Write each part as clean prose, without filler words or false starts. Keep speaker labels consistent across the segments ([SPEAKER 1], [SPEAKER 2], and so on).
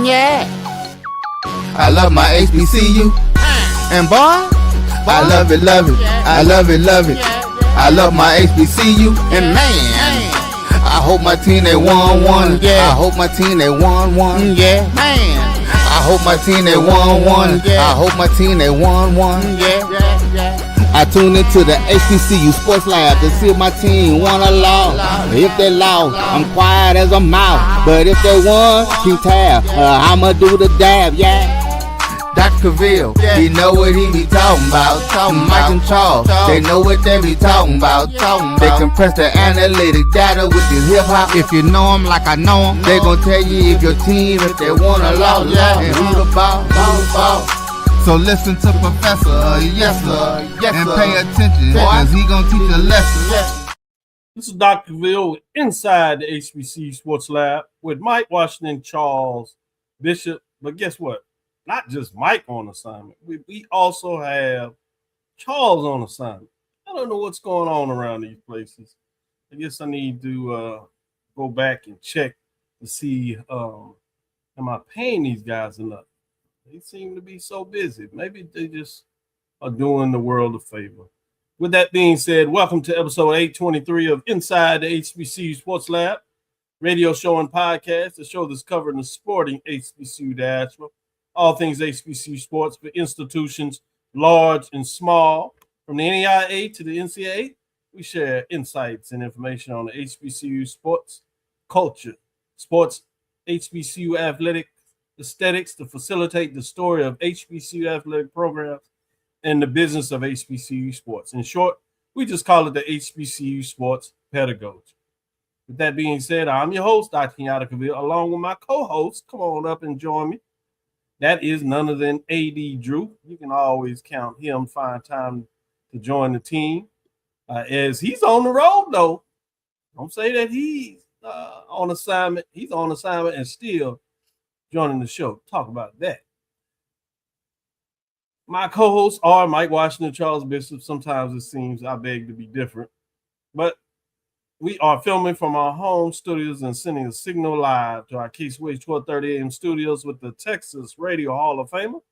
[SPEAKER 1] Yeah. I love my HBCU. And boy, I love it, love it. I love it, love it. I love my HBCU. And man, I hope my team they won one. Yeah. I hope my team they won one. Yeah. Man, I hope my team they won one. I hope my team they won one. Yeah. I tune into the HBCU Sports Lab to see if my team won or lost. If they lost, I'm quiet as a mouse. But if they won, keep tab. I'ma do the dab, yeah. Dr. Cavil, he know what he be talking about. Mike and Charles, they know what they be talking about. They compress the analytic data with this hip hop. If you know them like I know them, they gon' tell you if your team, if they won or lost, and who the ball. So listen to Professor, yes sir, and pay attention, cause he gon' teach a lesson.
[SPEAKER 2] This is Dr. Cavil inside the HBCU Sports Lab with Mike Washington, Charles Bishop. But guess what? Not just Mike on assignment. We also have Charles on assignment. I don't know what's going on around these places. I guess I need to go back and check to see am I paying these guys enough? They seem to be so busy. Maybe they just are doing the world a favor. With that being said, welcome to episode 823 of Inside the HBCU Sports Lab, radio show and podcast, the show that's covering the sporting HBCU diaspora, all things HBCU sports for institutions large and small. From the NAIA to the NCAA, we share insights and information on the HBCU sports culture, sports HBCU athletic aesthetics to facilitate the story of HBCU athletic programs and the business of HBCU sports. In short, we just call it the HBCU sports pedagogy. With that being said, I'm your host, Dr. Cavil, along with my co-host. Come on up and join me. That is none other than A.D. Drew. You can always count him, find time to join the team. As he's on the road, though. Don't say that he's on assignment. He's on assignment and still joining the show. Talk about that. My co-hosts are Mike Washington, Charles Bishop. Sometimes it seems I beg to be different, but we are filming from our home studios and sending a signal live to our Case Wage 1230 AM studios with the Texas Radio Hall of Famer,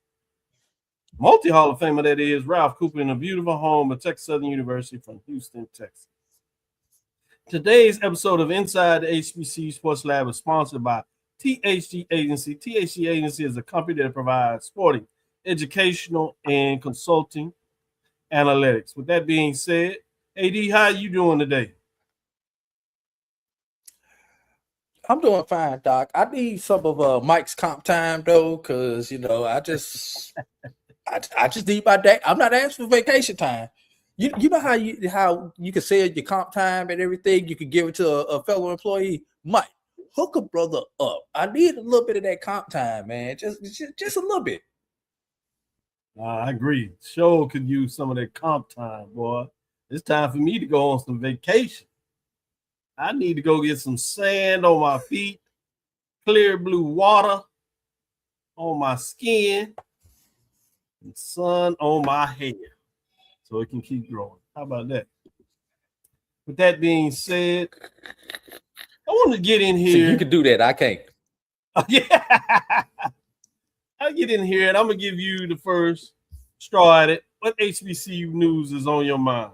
[SPEAKER 2] multi-Hall of Famer that is, Ralph Cooper, in a beautiful home at Texas Southern University from Houston, Texas. Today's episode of Inside the HBCU Sports Lab is sponsored by THG Agency. THG Agency is a company that provides sporting, educational, and consulting analytics. With that being said, AD, how are you doing today?
[SPEAKER 3] I'm doing fine, Doc. I need some of Mike's comp time though, because I just need my day. I'm not asking for vacation time. You know how you can sell your comp time and everything. You can give it to a fellow employee. Mike, hook a brother up. I need a little bit of that comp time, man. Just a little bit.
[SPEAKER 2] I agree. Show could use some of that comp time, boy. It's time for me to go on some vacation. I need to go get some sand on my feet, clear blue water on my skin, and sun on my hair so it can keep growing. How about that? With that being said, I want to get in here.
[SPEAKER 3] See, you can do that. I can't.
[SPEAKER 2] Yeah. I'll get in here and I'm going to give you the first straw at it. What HBCU news is on your mind?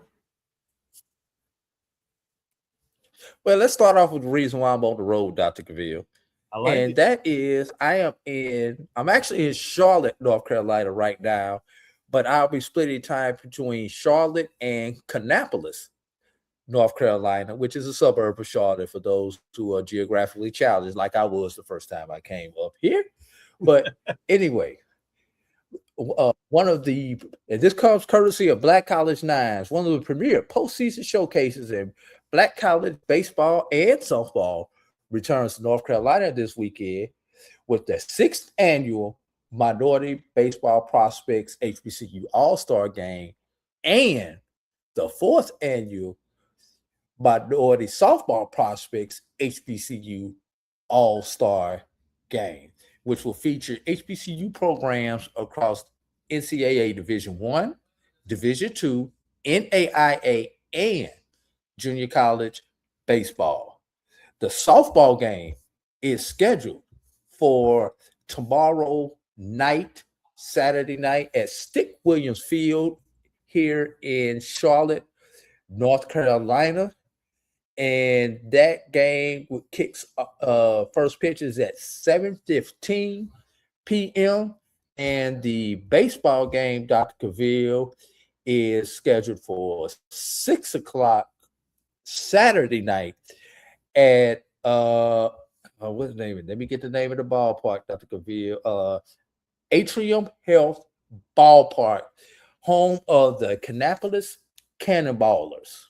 [SPEAKER 3] Well, let's start off with the reason why I'm on the road, Dr. Cavil. That is, I'm actually in Charlotte, North Carolina right now, but I'll be splitting time between Charlotte and Kannapolis, North Carolina, which is a suburb of Charlotte for those who are geographically challenged, like I was the first time I came up here. But anyway, and this comes courtesy of Black College Nines, one of the premier postseason showcases in Black college baseball and softball returns to North Carolina this weekend with the 6th annual Minority Baseball Prospects HBCU All-Star Game and the 4th annual Minority Softball Prospects HBCU All-Star Game, which will feature HBCU programs across NCAA Division I, Division II, NAIA, and junior college baseball. The softball game is scheduled for tomorrow night, Saturday night, at Stick Williams Field here in Charlotte, North Carolina. And that game kicks first pitch is at 7:15 p.m. And the baseball game, Dr. Cavil, is scheduled for 6 o'clock Saturday night at what's the name of it? Let me get the name of the ballpark, Dr. Cavil. Atrium Health Ballpark, home of the Kannapolis Cannonballers.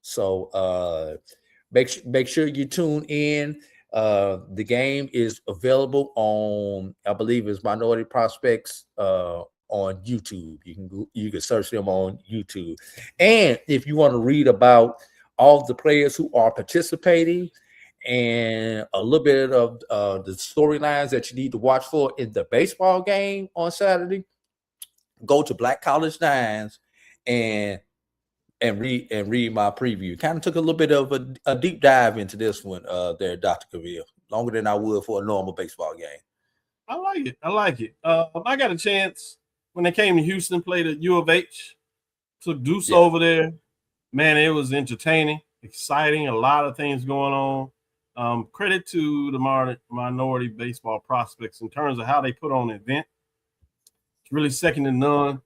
[SPEAKER 3] So make sure you tune in. The game is available on, I believe, it's Minority Prospects on YouTube. You can search them on YouTube. And if you want to read about all the players who are participating and a little bit of the storylines that you need to watch for in the baseball game on Saturday, go to Black College Nines and read my preview. Kind of took a little bit of a deep dive into this one there, Dr. Cavil. Longer than I would for a normal baseball game.
[SPEAKER 2] I like it. I got a chance when they came to Houston, played at U of H. Took Deuce over there. Man, it was entertaining, exciting, a lot of things going on. Credit to the minority baseball prospects in terms of how they put on the event. It's really second to none.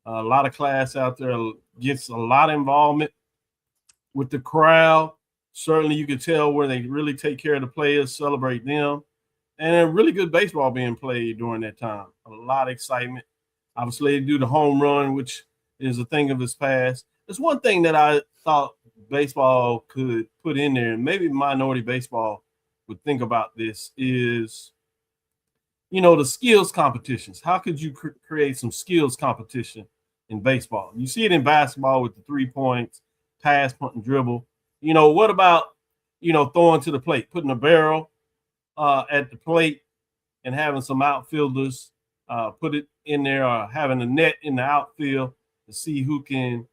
[SPEAKER 2] A lot of class out there, gets a lot of involvement with the crowd. Certainly you can tell where they really take care of the players, celebrate them, and a really good baseball being played during that time. A lot of excitement. Obviously, they do the home run, which is a thing of its past. There's one thing that I thought baseball could put in there, and maybe minority baseball would think about this, is, the skills competitions. How could you create some skills competition in baseball? You see it in basketball with the 3 points, pass, punt, and dribble. What about, throwing to the plate, putting a barrel at the plate and having some outfielders put it in there, or having a net in the outfield to see who can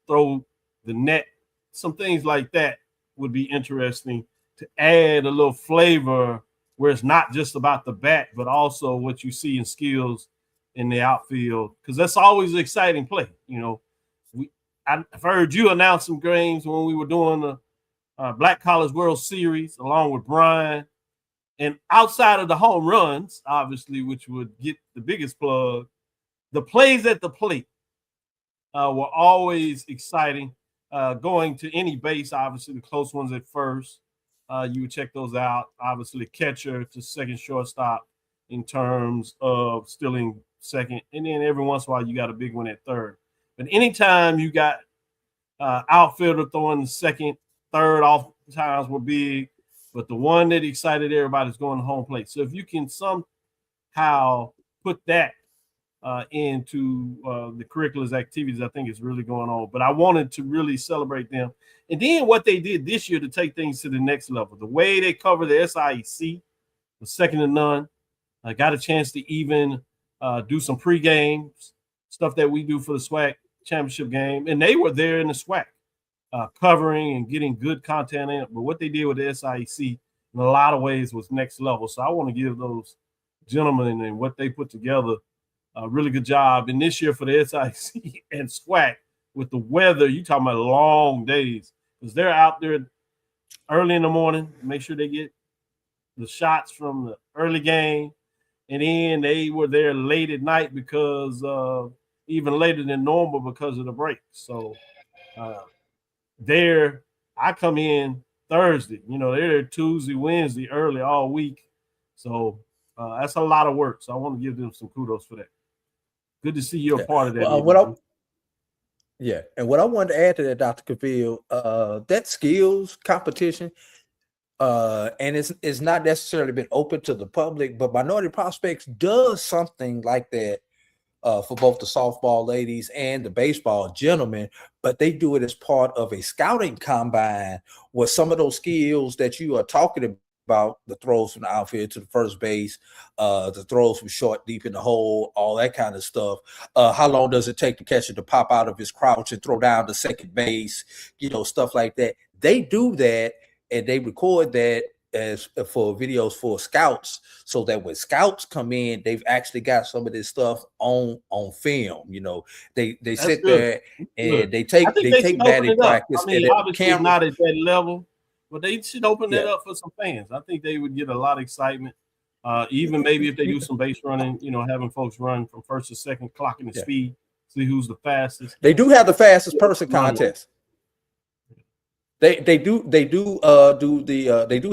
[SPEAKER 2] throw the net. Some things like that would be interesting to add a little flavor where it's not just about the bat, but also what you see in skills in the outfield, because that's always an exciting play. I've heard you announce some games when we were doing the Black College World Series along with Brian. And outside of the home runs, obviously, which would get the biggest plug, the plays at the plate were always exciting. Going to any base, obviously, the close ones at first, you would check those out. Obviously, catcher to second shortstop in terms of stealing second. And then every once in a while, you got a big one at third. But anytime you got outfielder throwing the second, third, oftentimes were big. But the one that excited everybody is going to home plate. So if you can somehow put that into the curriculum activities, I think it's really going on. But I wanted to really celebrate them. And then what they did this year to take things to the next level, the way they cover the SIEC was second to none. I got a chance to even do some pre-games, stuff that we do for the SWAC championship game. And they were there in the SWAC covering and getting good content in it. But what they did with the SIEC in a lot of ways was next level. So I want to give those gentlemen and what they put together a really good job. And this year for the SIEC and SWAC, with the weather, you talking about long days, because they're out there early in the morning, make sure they get the shots from the early game. And then they were there late at night because even later than normal because of the break. So I come in Thursday, they're there Tuesday, Wednesday, early all week. So that's a lot of work. So I want to give them some kudos for that. Good to see you're a part of that.
[SPEAKER 3] And what I wanted to add to that, Dr. Cavil, that skills competition, and it's not necessarily been open to the public, but Minority Prospects does something like that for both the softball ladies and the baseball gentlemen, but they do it as part of a scouting combine where some of those skills that you are talking about, the throws from the outfield to the first base, the throws from short, deep in the hole, all that kind of stuff. How long does it take the catcher to pop out of his crouch and throw down to second base? Stuff like that. They do that and they record that as for videos for scouts, so that when scouts come in, they've actually got some of this stuff on film. They
[SPEAKER 2] That's
[SPEAKER 3] sit
[SPEAKER 2] good.
[SPEAKER 3] there
[SPEAKER 2] Good.
[SPEAKER 3] and they
[SPEAKER 2] I
[SPEAKER 3] take
[SPEAKER 2] think they should open
[SPEAKER 3] batting
[SPEAKER 2] it up.
[SPEAKER 3] practice
[SPEAKER 2] I
[SPEAKER 3] and
[SPEAKER 2] mean,
[SPEAKER 3] the
[SPEAKER 2] obviously
[SPEAKER 3] camera.
[SPEAKER 2] not at that level, but they should open it
[SPEAKER 3] Yeah.
[SPEAKER 2] up for some fans. I think they would get a lot of excitement. Even maybe if they do some base running, having folks run from first to second, clocking the speed, see who's the fastest.
[SPEAKER 3] They do have the fastest person contest. They do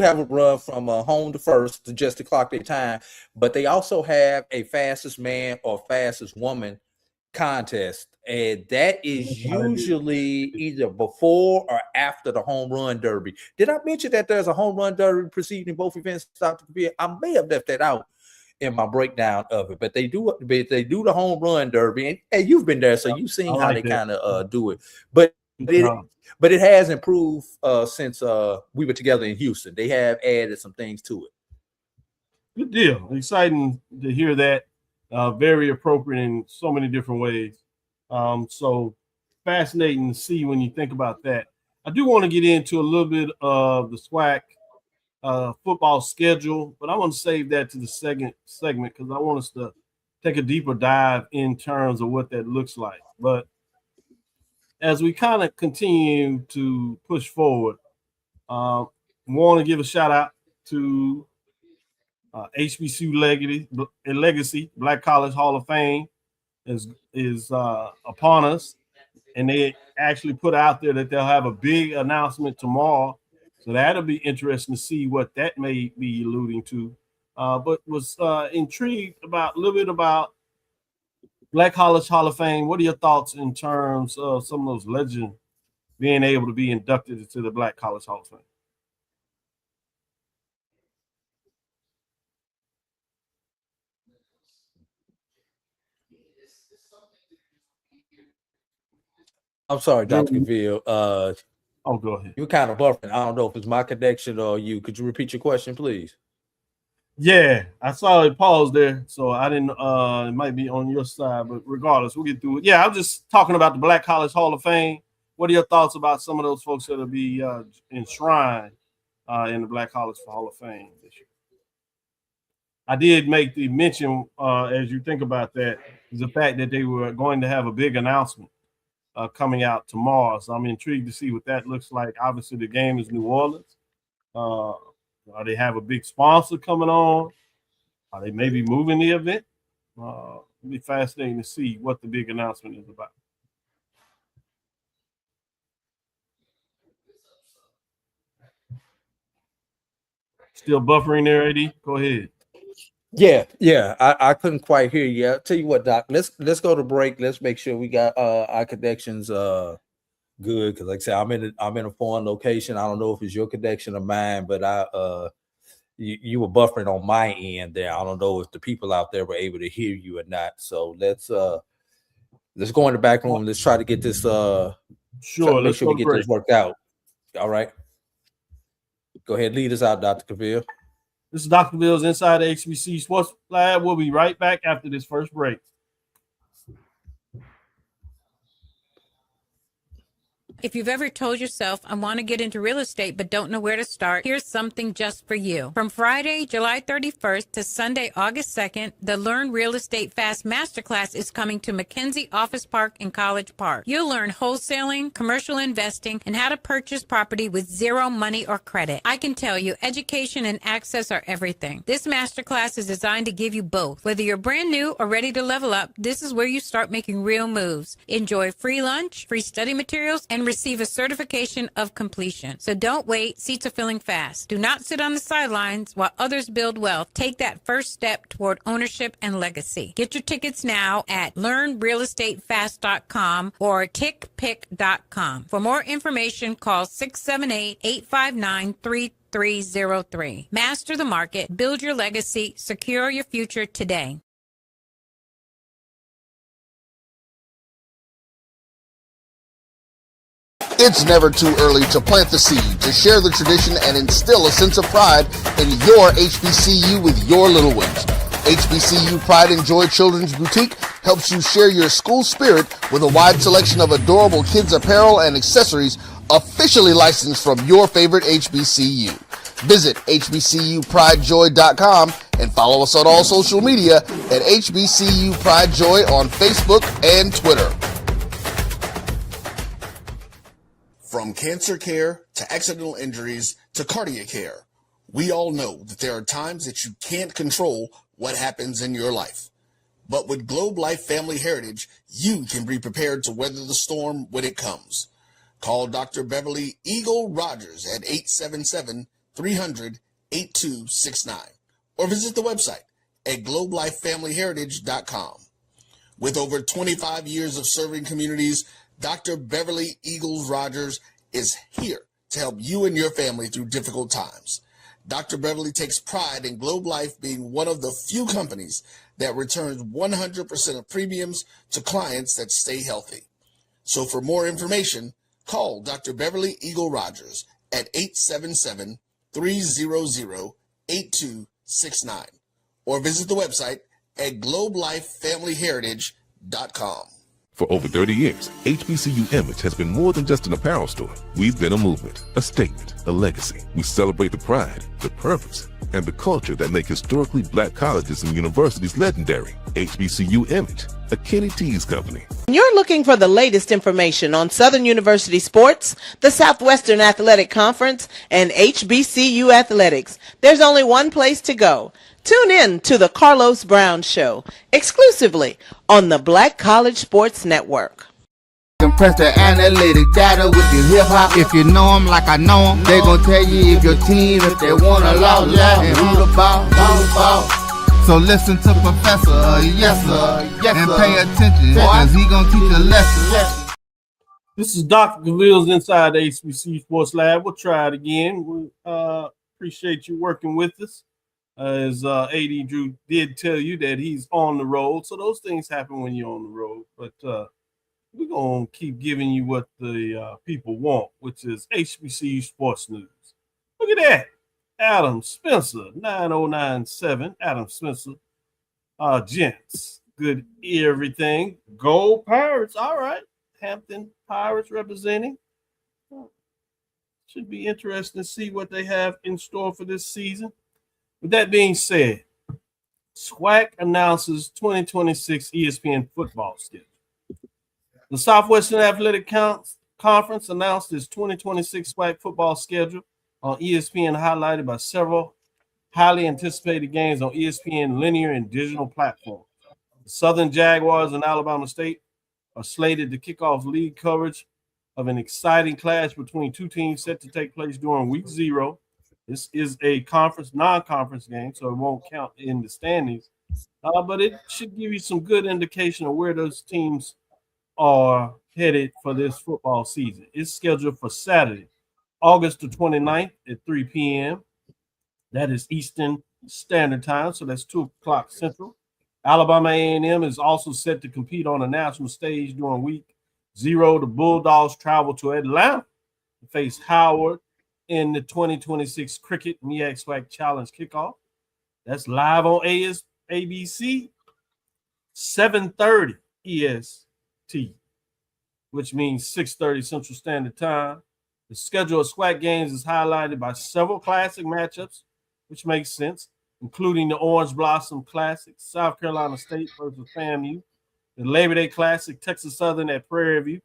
[SPEAKER 3] have a run from home to first just to clock their time, but they also have a fastest man or fastest woman contest, and that is usually either before or after the home run derby. Did I mention that there's a home run derby preceding both events? Dr. Cavil? I may have left that out in my breakdown of it, but they do the home run derby, and you've been there, so you've seen how they kind of do it. But it has improved since we were together in Houston. They have added some things to it.
[SPEAKER 2] Good deal. Exciting to hear that. Very appropriate in so many different ways. So fascinating to see when you think about that. I do want to get into a little bit of the SWAC football schedule, but I want to save that to the second segment because I want us to take a deeper dive in terms of what that looks like. But as we kind of continue to push forward, want to give a shout out to HBCU Legacy Black College Hall of Fame is upon us, and they actually put out there that they'll have a big announcement tomorrow. So that'll be interesting to see what that may be alluding to. But was intrigued about a little bit about Black College Hall of Fame. What are your thoughts in terms of some of those legends being able to be inducted into the Black College Hall of Fame?
[SPEAKER 3] I'm sorry, Dr. Cavil.
[SPEAKER 2] Oh, go ahead.
[SPEAKER 3] You're kind of buffering. I don't know if it's my connection or you. Could you repeat your question, please?
[SPEAKER 2] Yeah, I saw it paused there, so I didn't. It might be on your side, but regardless, we'll get through it. Yeah, I'm just talking about the Black College Hall of Fame. What are your thoughts about some of those folks that'll be enshrined in the Black College Hall of Fame this year? I did make the mention as you think about that is the fact that they were going to have a big announcement coming out tomorrow. So I'm intrigued to see what that looks like. Obviously, the game is New Orleans. They have a big sponsor coming on. Are they maybe moving the event? It'll be fascinating to see what the big announcement is about. Still buffering there, AD? Go ahead.
[SPEAKER 3] Yeah. I couldn't quite hear you. I'll tell you what, Doc. Let's go to break. Let's make sure we got our connections good, because like I said, I'm in a foreign location. I don't know if it's your connection or mine, but you were buffering on my end there. I don't know if the people out there were able to hear you or not. So let's go in the back room. Let's try to get this
[SPEAKER 2] sure.
[SPEAKER 3] Make sure we get this worked out. All right. Go ahead, lead us out, Dr. Cavil.
[SPEAKER 2] This is Dr. Cavil's Inside the HBCU Sports Lab. We'll be right back after this first break.
[SPEAKER 4] If you've ever told yourself, I want to get into real estate but don't know where to start, here's something just for you. From Friday, July 31st to Sunday, August 2nd, the Learn Real Estate Fast Masterclass is coming to McKenzie Office Park in College Park. You'll learn wholesaling, commercial investing, and how to purchase property with zero money or credit. I can tell you, education and access are everything. This masterclass is designed to give you both. Whether you're brand new or ready to level up, this is where you start making real moves. Enjoy free lunch, free study materials, and receive a certification of completion. So don't wait. Seats are filling fast. Do not sit on the sidelines while others build wealth. Take that first step toward ownership and legacy. Get your tickets now at learnrealestatefast.com or tickpick.com. For more information, call 678-859-3303. Master the market, build your legacy, secure your future today.
[SPEAKER 1] It's never too early to plant the seed, to share the tradition, and instill a sense of pride in your HBCU with your little ones. HBCU Pride and Joy Children's Boutique helps you share your school spirit with a wide selection of adorable kids apparel and accessories officially licensed from your favorite HBCU.
[SPEAKER 5] Visit hbcupridejoy.com and follow us on all social media at HBCU Pride Joy on Facebook and Twitter. From cancer care to accidental injuries to cardiac care, we all know that there are times that you can't control what happens in your life. But with Globe Life Family Heritage, you can be prepared to weather the storm when it comes. Call Dr. Beverly Eagle Rogers at 877-300-8269 or visit the website at globelifefamilyheritage.com. With over 25 years of serving communities, Dr. Beverly Eagles Rogers is here to help you and your family through difficult times. Dr. Beverly takes pride in Globe Life being one of the few companies that returns 100% of premiums to clients that stay healthy. So for more information, call Dr. Beverly Eagle Rogers at 877-300-8269 or visit the website at globelifefamilyheritage.com.
[SPEAKER 6] For over 30 years, HBCU Image has been more than just an apparel store. We've been a movement, a statement, a legacy. We celebrate the pride, the purpose, and the culture that make historically black colleges and universities legendary. HBCU Image, a Kenny T's company.
[SPEAKER 7] You're looking for the latest information on Southern University sports, the Southwestern Athletic Conference, and HBCU athletics. There's only one place to go. Tune in to the Carlos Brown Show, exclusively on the Black College Sports Network.
[SPEAKER 1] Compress the analytic data with your hip hop. If you know them like I know them, they gon' tell you if your team, if they want to lose, and who the ball. So listen to Professor, yes sir, and pay attention, cause he gon' teach a lesson.
[SPEAKER 2] This is Dr. Cavil's Inside the HBCU Sports Lab. We'll try it again. We appreciate you working with us. As AD Drew did tell you that he's on the road. So those things happen when you're on the road. But we're going to keep giving you what the people want, which is HBCU sports news. Look at that. Adam Spencer, 9097. Adam Spencer. Gents, good everything. Gold Pirates. All right. Hampton Pirates representing. Should be interesting to see what they have in store for this season. With that being said, SWAC announces 2026 ESPN football schedule. The Southwestern Athletic Conference announced its 2026 SWAC football schedule on ESPN, highlighted by several highly anticipated games on ESPN linear and digital platforms. The Southern Jaguars and Alabama State are slated to kick off league coverage of an exciting clash between two teams set to take place during week 0. This is a non-conference game, so it won't count in the standings. But it should give you some good indication of where those teams are headed for this football season. It's scheduled for Saturday, August the 29th at 3 p.m. That is Eastern Standard Time, so that's 2 o'clock Central. Alabama A&M is also set to compete on a national stage during week 0. The Bulldogs travel to Atlanta to face Howard in the 2026 Cricket MEAC SWAC Challenge kickoff. That's live on ABC, 7:30 EST, which means 6:30 Central Standard Time. The schedule of SWAC games is highlighted by several classic matchups, which makes sense, including the Orange Blossom Classic, South Carolina State versus FAMU, the Labor Day Classic, Texas Southern at Prairie View.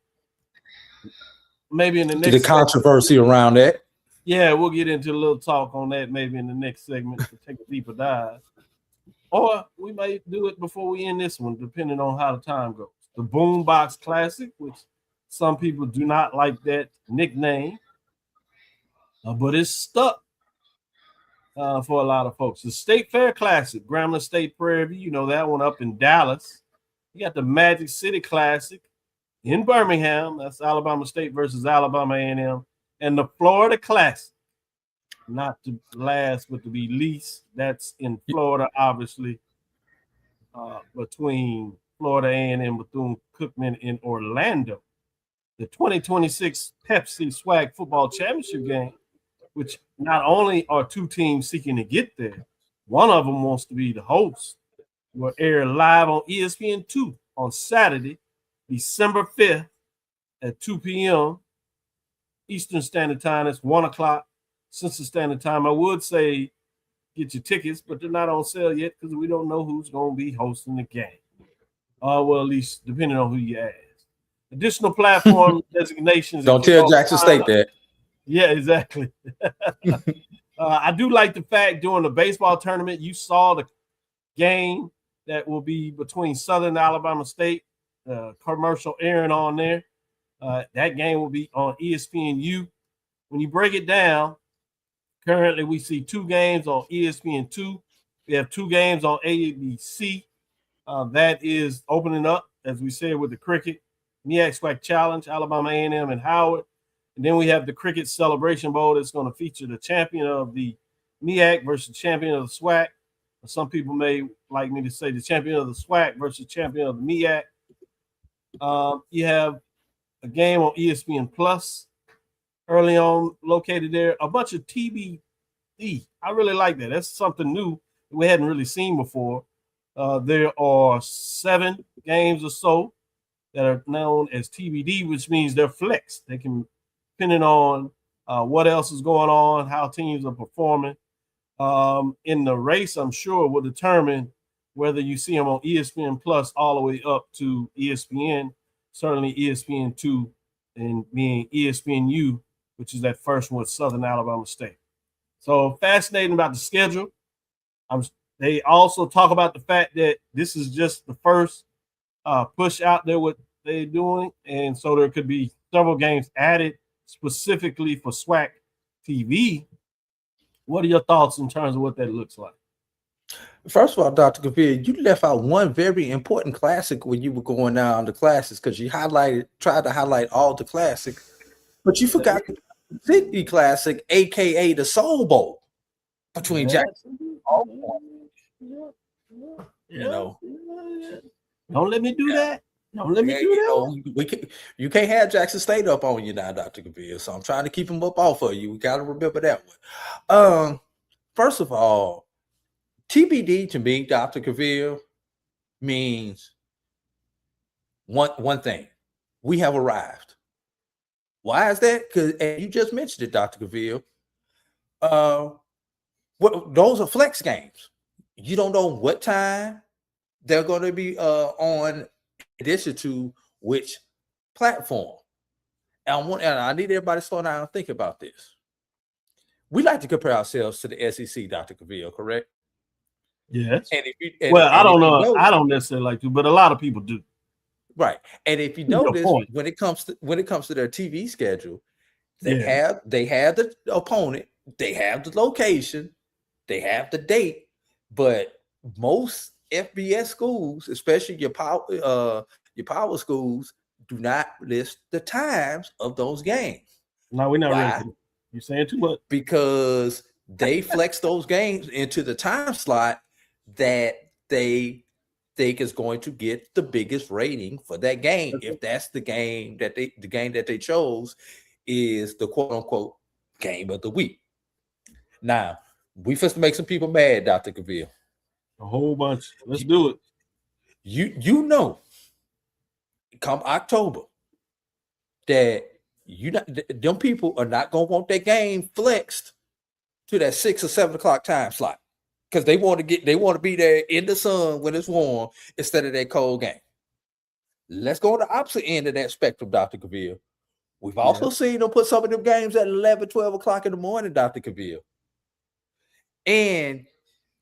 [SPEAKER 2] Maybe in the next
[SPEAKER 3] the controversy around that.
[SPEAKER 2] Yeah, we'll get into a little talk on that maybe in the next segment to take a deeper dive. Or we may do it before we end this one, depending on how the time goes. The Boombox Classic, which some people do not like that nickname, but it's stuck for a lot of folks. The State Fair Classic, Grambling State Prairie View, you know that one up in Dallas. You got the Magic City Classic in Birmingham. That's Alabama State versus Alabama A&M. And the Florida Classic, not to last but to be least, that's in Florida, obviously, between Florida A&M, Bethune-Cookman in Orlando. The 2026 Pepsi SWAC Football Championship game, which not only are two teams seeking to get there, one of them wants to be the host, will air live on ESPN2 on Saturday, December 5th at 2 p.m. Eastern Standard Time. It's 1 o'clock Central Standard Time. I would say get your tickets, but they're not on sale yet because we don't know who's going to be hosting the game. Well, at least depending on who you ask. Additional platform designations.
[SPEAKER 3] Don't tell Jackson State that.
[SPEAKER 2] Yeah, exactly. I do like the fact during the baseball tournament, you saw the game that will be between Southern Alabama State, commercial airing on there. That game will be on ESPNU. When you break it down, currently we see 2 games on ESPN2. We have 2 games on ABC. That is opening up, as we said, with the cricket, MEAC SWAC Challenge, Alabama A&M and Howard. And then we have the Cricket Celebration Bowl that's going to feature the champion of the MEAC versus champion of the SWAC. Some people may like me to say the champion of the SWAC versus champion of the MEAC. You have a game on ESPN Plus early on located there. A bunch of TBD. I really like that. That's something new we hadn't really seen before. There are 7 games or so that are known as TBD, which means they're flexed. They can, depending on what else is going on, how teams are performing. In the race, I'm sure will determine whether you see them on ESPN Plus all the way up to ESPN, certainly ESPN2, and being ESPNU, which is that first one with Southern Alabama State. So fascinating about the schedule. They also talk about the fact that this is just the first push out there, what they're doing. And so there could be several games added specifically for SWAC TV. What are your thoughts in terms of what that looks like?
[SPEAKER 3] First of all, Dr. Cavil, you left out one very important classic when you were going down the classes because you tried to highlight all the classics, but you forgot the Sydney Classic, aka the Soul Bowl, between Jackson. You know,
[SPEAKER 2] don't let me do that. Don't let me do that.
[SPEAKER 3] You can't have Jackson State up on you now, Dr. Cavil. So I'm trying to keep him up off of you. We got to remember that one. First of all, TBD to me, Dr. Cavil, means one thing. We have arrived. Why is that? Because you just mentioned it, Dr. Cavil. Those are flex games. You don't know what time they're going to be on, in addition to which platform. And I need everybody to slow down and think about this. We like to compare ourselves to the SEC, Dr. Cavil, correct?
[SPEAKER 2] Yes.
[SPEAKER 3] I
[SPEAKER 2] don't know. I don't necessarily like to, but a lot of people do.
[SPEAKER 3] Right. And if you notice, when it comes to their TV schedule, they have the opponent, they have the location, they have the date, but most FBS schools, especially your power schools, do not list the times of those games.
[SPEAKER 2] No, we're not ready. You're saying too much.
[SPEAKER 3] Because they flex those games into the time slot that they think is going to get the biggest rating for that game. If that's the game that they chose is the quote unquote game of the week. Now, we first make some people mad, Dr. Cavil.
[SPEAKER 2] A whole bunch. Let's do it.
[SPEAKER 3] You know, come October, that them people are not gonna want that game flexed to that 6 or 7 o'clock time slot because they want to be there in the sun when it's warm instead of that cold game. Let's go to the opposite end of that spectrum, Dr. Cavil. We've also seen them put some of them games at 11, 12 o'clock in the morning, Dr. Cavil. And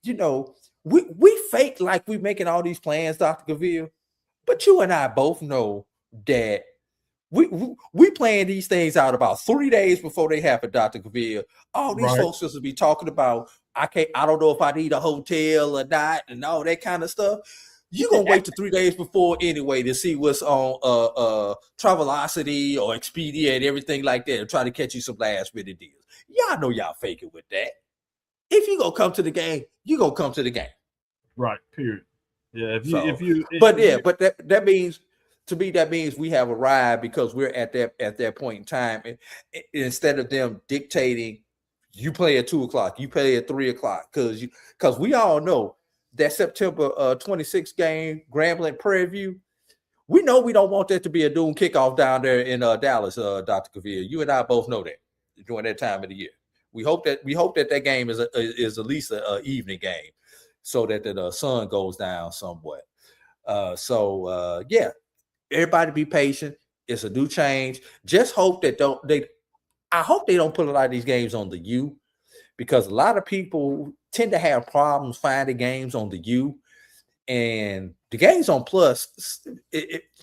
[SPEAKER 3] you know, we fake like we're making all these plans, Dr. Cavil, but you and I both know that we plan these things out about 3 days before they happen, Dr. Cavil. All these folks just be talking about, I don't know if I need a hotel or not, and all that kind of stuff. You're gonna wait till 3 days before anyway to see what's on Travelocity or Expedia and everything like that, and try to catch you some last minute deals. Y'all know y'all faking with that. If you gonna come to the game, you gonna come to the game.
[SPEAKER 2] Right. Period. Yeah.
[SPEAKER 3] But that means, to me, that means we have arrived because we're at that point in time. And instead of them dictating, you play at 2 o'clock, you play at 3 o'clock, because we all know that September 26th game, Grambling Prairie View, we know we don't want that to be a noon kickoff down there in Dallas, Dr. Cavil. You and I both know that during that time of the year. We hope that game is at least a evening game, so that the sun goes down somewhat. Yeah, everybody be patient. It's a new change. Just hope that I hope they don't put a lot of these games on the U, because a lot of people tend to have problems finding games on the U, and the games on Plus,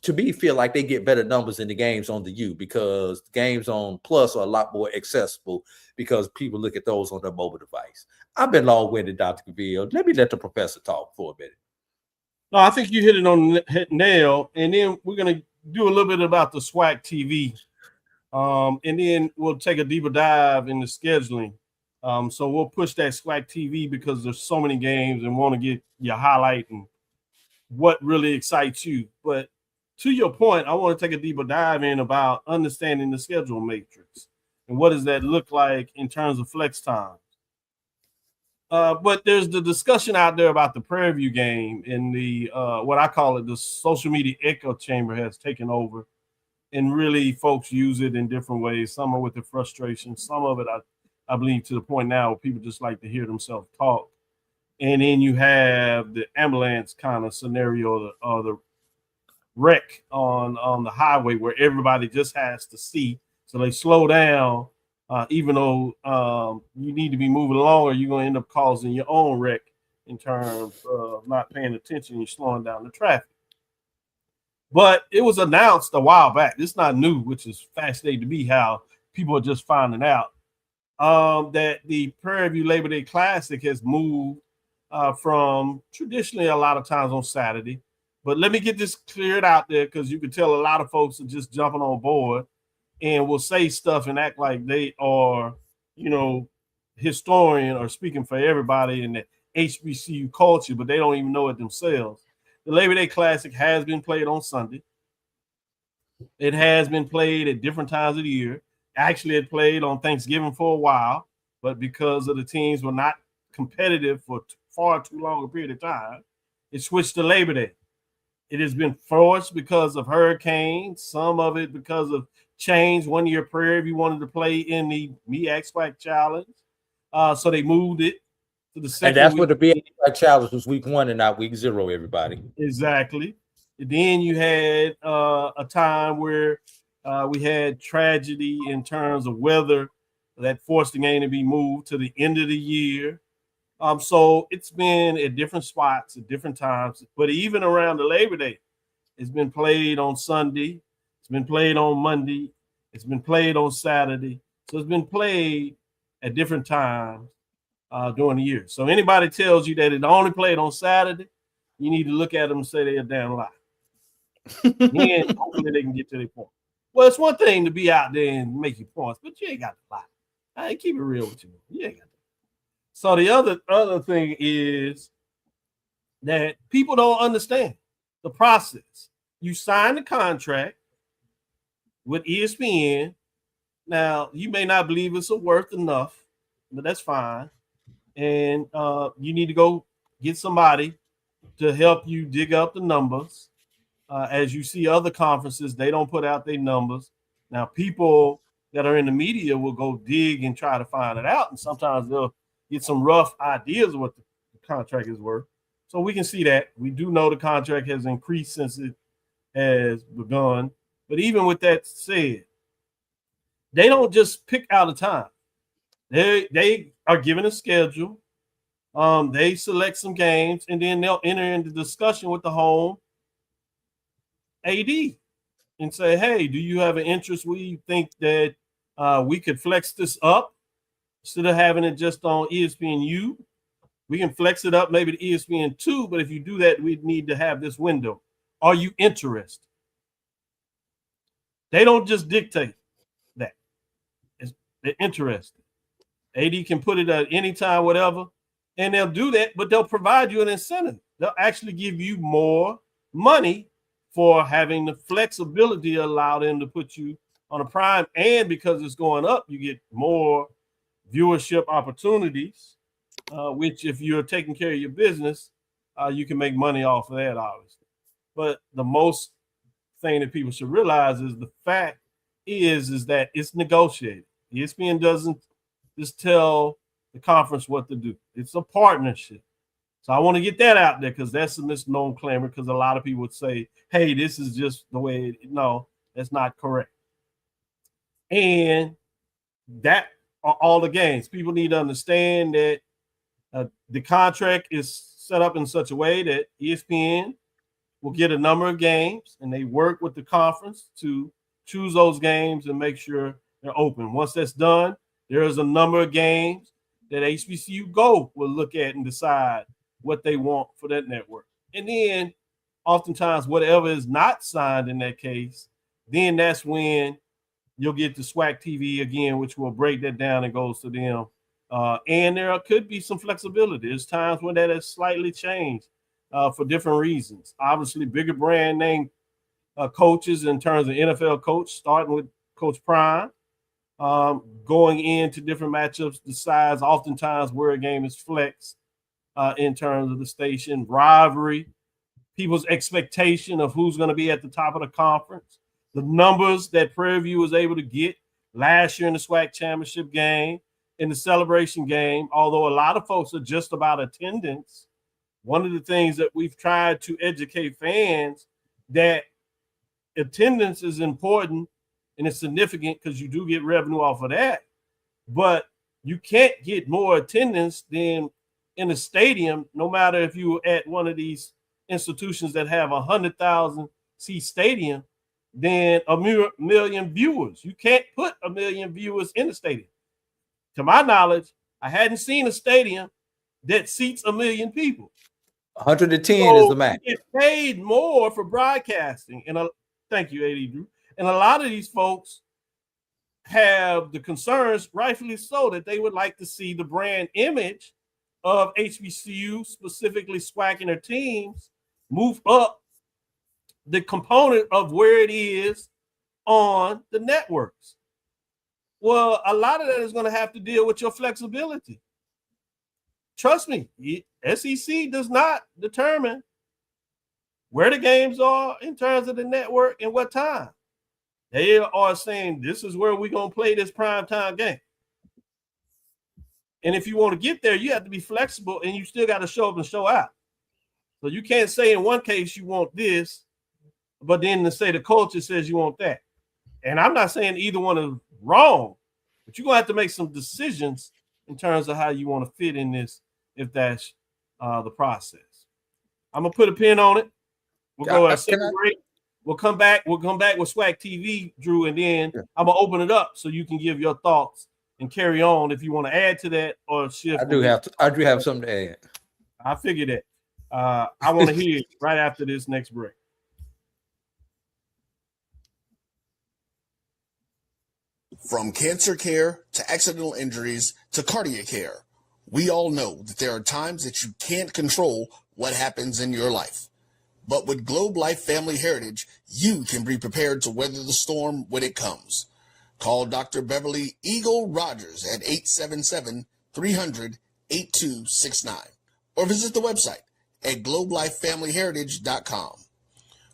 [SPEAKER 3] to me, feel like they get better numbers than the games on the U, because the games on Plus are a lot more accessible because people look at those on their mobile device. I've been long-winded, Dr. Cavil. Let me let the professor talk for a minute.
[SPEAKER 2] No, I think you hit it on the nail, and then we're gonna do a little bit about the SWAC TV, and then we'll take a deeper dive into scheduling. So we'll push that SWAC TV because there's so many games and want to get your highlight and what really excites you. But to your point, I want to take a deeper dive in about understanding the schedule matrix and what does that look like in terms of flex time. But there's the discussion out there about the Prairie View game, and the what I call it, the social media echo chamber has taken over, and really folks use it in different ways. Some are with the frustration, some of it I believe to the point now where people just like to hear themselves talk. And then you have the ambulance kind of scenario, or the wreck on the highway where everybody just has to see. So they slow down, even though you need to be moving along, or you're going to end up causing your own wreck in terms of not paying attention. You're slowing down the traffic. But it was announced a while back. It's not new, which is fascinating to me how people are just finding out that the Prairie View Labor Day Classic has moved from traditionally a lot of times on Saturday. But let me get this cleared out there, because you can tell a lot of folks are just jumping on board and will say stuff and act like they are, historian or speaking for everybody in the HBCU culture, but they don't even know it themselves. The Labor Day Classic has been played on Sunday. It has been played at different times of the year. Actually, it played on Thanksgiving for a while, but because of the teams were not competitive for far too long a period of time, it switched to Labor Day. It has been forced because of hurricanes, some of it because of change. 1 year Prairie View wanted to play in the MEAC SWAC Challenge, so they moved it to the second.
[SPEAKER 3] And that's what the MEAC SWAC Challenge was, week 1 and not week 0, everybody.
[SPEAKER 2] Exactly. And then you had a time where we had tragedy in terms of weather that forced the game to be moved to the end of the year. So it's been at different spots at different times, but even around the Labor Day, it's been played on Sunday, it's been played on Monday, it's been played on Saturday. So it's been played at different times during the year. So anybody tells you that it only played on Saturday, you need to look at them and say they're a damn lie. Then hopefully they can get to their point. Well, it's one thing to be out there and make your points, but you ain't got to lie. I keep it real with you. You ain't got to. So the other thing is that people don't understand the process. You sign the contract with ESPN. Now, you may not believe it's worth enough, but that's fine. And you need to go get somebody to help you dig up the numbers. As you see other conferences, they don't put out their numbers. Now, people that are in the media will go dig and try to find it out, and sometimes they'll get some rough ideas of what the contract is worth. So we can see that. We do know the contract has increased since it has begun. But even with that said, they don't just pick out a time. They are given a schedule. They select some games, and then they'll enter into discussion with the home AD and say, hey, do you have an interest? We think that we could flex this up instead of having it just on ESPNU. We can flex it up maybe to ESPN2, but if you do that, we need to have this window. Are you interested? They don't just dictate that. They're interested. AD can put it at any time, whatever, and they'll do that, but they'll provide you an incentive. They'll actually give you more money for having the flexibility to allow them to put you on a prime. And because it's going up, you get more viewership opportunities, which if you're taking care of your business, you can make money off of that, obviously. But the most thing that people should realize is the fact is that it's negotiated. ESPN doesn't just tell the conference what to do. It's a partnership. So I want to get that out there because that's a misnomer claimer, because a lot of people would say, hey, this is just the way no, that's not correct. And that are all the games. People need to understand that the contract is set up in such a way that ESPN will get a number of games, and they work with the conference to choose those games and make sure they're open. Once that's done, there is a number of games that HBCU Go will look at and decide what they want for that network. And then oftentimes whatever is not signed in that case, then that's when you'll get the SWAC TV again, which will break that down and goes to them. And there could be some flexibility. There's times when that has slightly changed for different reasons. Obviously, bigger brand name coaches in terms of NFL coach, starting with Coach Prime, going into different matchups, decides oftentimes where a game is flexed in terms of the station, rivalry, people's expectation of who's going to be at the top of the conference, the numbers that Prairie View was able to get last year in the SWAC championship game, in the celebration game. Although a lot of folks are just about attendance, one of the things that we've tried to educate fans that attendance is important and it's significant because you do get revenue off of that, but you can't get more attendance than in a stadium, no matter if you're at one of these institutions that have 100,000 seat stadium, than a million viewers. You can't put a million viewers in the stadium. To my knowledge, I hadn't seen a stadium that seats a million people.
[SPEAKER 3] 110 is the max.
[SPEAKER 2] You get paid more for broadcasting. And thank you, AD Drew. And a lot of these folks have the concerns, rightfully so, that they would like to see the brand image of HBCU, specifically SWAC and their teams, move up the component of where it is on the networks. Well, a lot of that is going to have to deal with your flexibility. Trust me, SEC does not determine where the games are in terms of the network and what time. They are saying this is where we're going to play this primetime game. And if you want to get there, you have to be flexible, and you still got to show up and show out. So you can't say in one case you want this, but then to say the culture says you want that. And I'm not saying either one is wrong, but you're going to have to make some decisions in terms of how you want to fit in this, if that's the process. I'm going to put a pin on it. We'll go at second break. We'll come back. We'll come back with SWAC TV, Drew, and then I'm going to open it up so you can give your thoughts and carry on if you want to add to that or shift.
[SPEAKER 3] I do have something to add.
[SPEAKER 2] I figured that. I want to hear it right after this next break.
[SPEAKER 5] From cancer care to accidental injuries to cardiac care, we all know that there are times that you can't control what happens in your life. But with Globe Life Family Heritage, you can be prepared to weather the storm when it comes. Call Dr. Beverly Eagle Rogers at 877-300-8269 or visit the website at globelifefamilyheritage.com.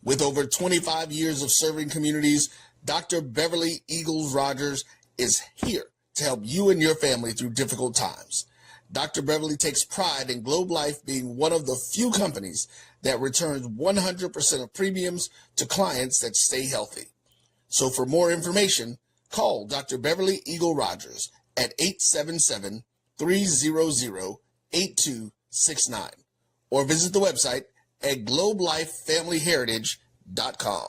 [SPEAKER 5] With over 25 years of serving communities, Dr. Beverly Eagles Rogers is here to help you and your family through difficult times. Dr. Beverly takes pride in Globe Life being one of the few companies that returns 100% of premiums to clients that stay healthy. So for more information, call Dr. Beverly Eagle Rogers at 877-300-8269 or visit the website at globelifefamilyheritage.com.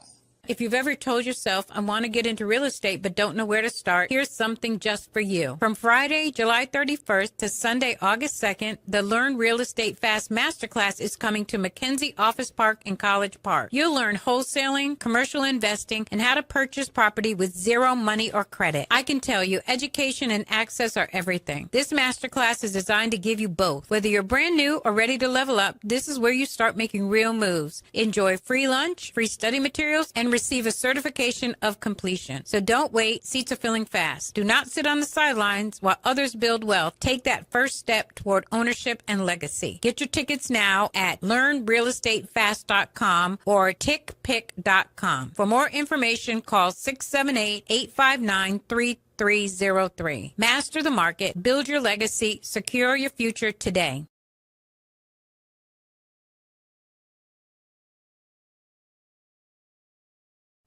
[SPEAKER 4] If you've ever told yourself, I want to get into real estate but don't know where to start, here's something just for you. From Friday, July 31st to Sunday, August 2nd, the Learn Real Estate Fast Masterclass is coming to McKenzie Office Park in College Park. You'll learn wholesaling, commercial investing, and how to purchase property with zero money or credit. I can tell you, education and access are everything. This masterclass is designed to give you both. Whether you're brand new or ready to level up, this is where you start making real moves. Enjoy free lunch, free study materials, and receive a certification of completion. So don't wait. Seats are filling fast. Do not sit on the sidelines while others build wealth. Take that first step toward ownership and legacy. Get your tickets now at learnrealestatefast.com or tickpick.com. For more information, call 678-859-3333. 0303. Master the market, build your legacy, secure your future today.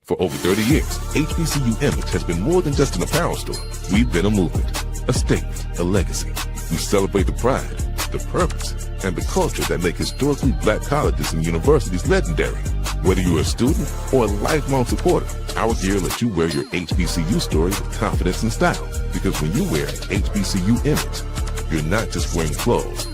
[SPEAKER 6] For over 30 years, HBCU Image has been more than just an apparel store. We've been a movement, a statement, a legacy. We celebrate the pride, the purpose, and the culture that make historically black colleges and universities legendary. Whether you're a student or a lifelong supporter, our gear lets you wear your HBCU story with confidence and style. Because when you wear HBCU Image, you're not just wearing clothes.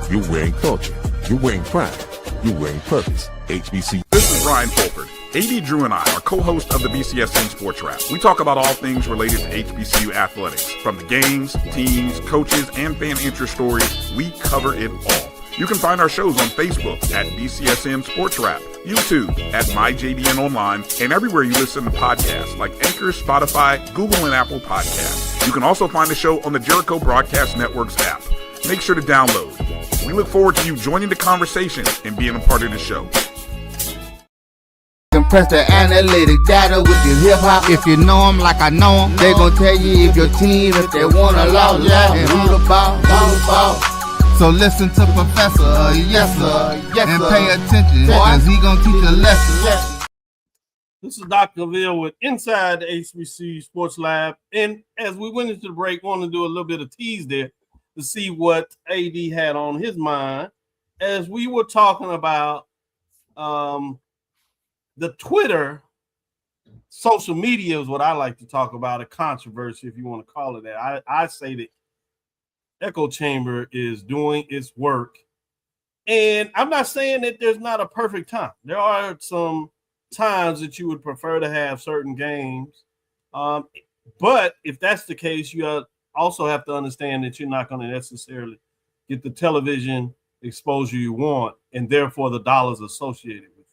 [SPEAKER 6] You're wearing culture. You're wearing pride. You're wearing purpose. HBCU.
[SPEAKER 8] This is Ryan Fulford. AD Drew and I are co-hosts of the BCSN Sports Wrap. We talk about all things related to HBCU athletics. From the games, teams, coaches, and fan interest stories, we cover it all. You can find our shows on Facebook at BCSN Sports Wrap, YouTube at MyJBN Online, and everywhere you listen to podcasts like Anchor, Spotify, Google, and Apple Podcasts. You can also find the show on the Jericho Broadcast Network's app. Make sure to download. We look forward to you joining the conversation and being a part of the show.
[SPEAKER 1] Compress the analytic data with your hip hop. If you know them like I know them, they gon' tell you if your team, if they wanna lose, and who the ball. So listen to Professor, yes sir, and pay attention, cause he gon' teach a lesson.
[SPEAKER 2] This is Dr. Cavil with Inside the HBCU Sports Lab. And as we went into the break, want to do a little bit of tease there to see what AD had on his mind as we were talking about the Twitter social media is what I like to talk about, a controversy, if you want to call it that. I say that Echo Chamber is doing its work. And I'm not saying that there's not a perfect time. There are some times that you would prefer to have certain games. But if that's the case, you also have to understand that you're not going to necessarily get the television exposure you want, and therefore the dollars associated with it.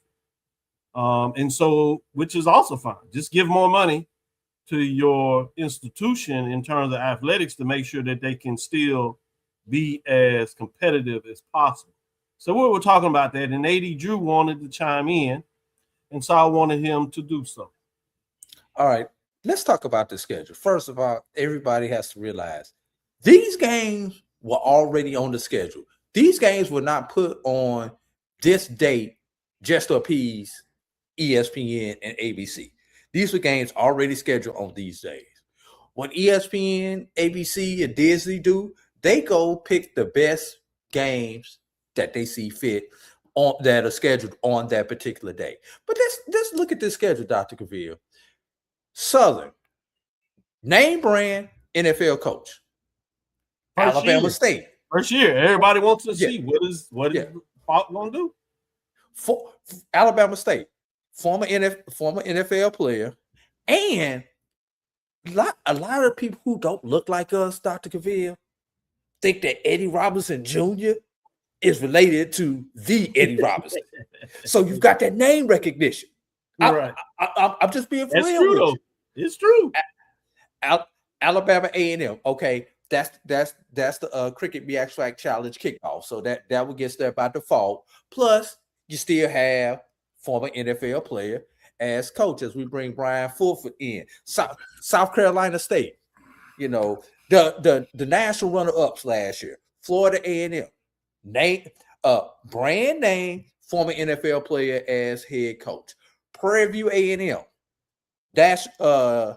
[SPEAKER 2] And so, which is also fine. Just give more money to your institution in terms of athletics to make sure that they can still be as competitive as possible. So we were talking about that, and AD Drew wanted to chime in, and so I wanted him to do so.
[SPEAKER 3] All right, let's talk about the schedule. First of all, everybody has to realize these games were already on the schedule. These games were not put on this date just to appease ESPN and ABC. These were games already scheduled on these days. What ESPN, ABC, and Disney do, they go pick the best games that they see fit on that are scheduled on that particular day. But let's look at this schedule, Dr. Cavil. Southern, name brand NFL coach.
[SPEAKER 2] First
[SPEAKER 3] Alabama
[SPEAKER 2] year.
[SPEAKER 3] State.
[SPEAKER 2] First year, everybody wants to see what is Falk gonna do.
[SPEAKER 3] For Alabama State, former NFL player, and a lot of people who don't look like us, Dr. Cavil, think that Eddie Robinson Jr. is related to the Eddie Robinson. So you've got that name recognition.
[SPEAKER 2] Right.
[SPEAKER 3] I'm just being for
[SPEAKER 2] That's
[SPEAKER 3] real
[SPEAKER 2] true,
[SPEAKER 3] with
[SPEAKER 2] though.
[SPEAKER 3] you.
[SPEAKER 2] It's true.
[SPEAKER 3] Alabama A&M. Okay, that's the Cricket Be Abstract Challenge kickoff. So that will get there by default. Plus, you still have former NFL player as coach as we bring Brian Fulford in. South Carolina State, you know, the national runner-ups last year. Florida A&M, brand name, former NFL player as head coach. Prairie View A&M. That's I'm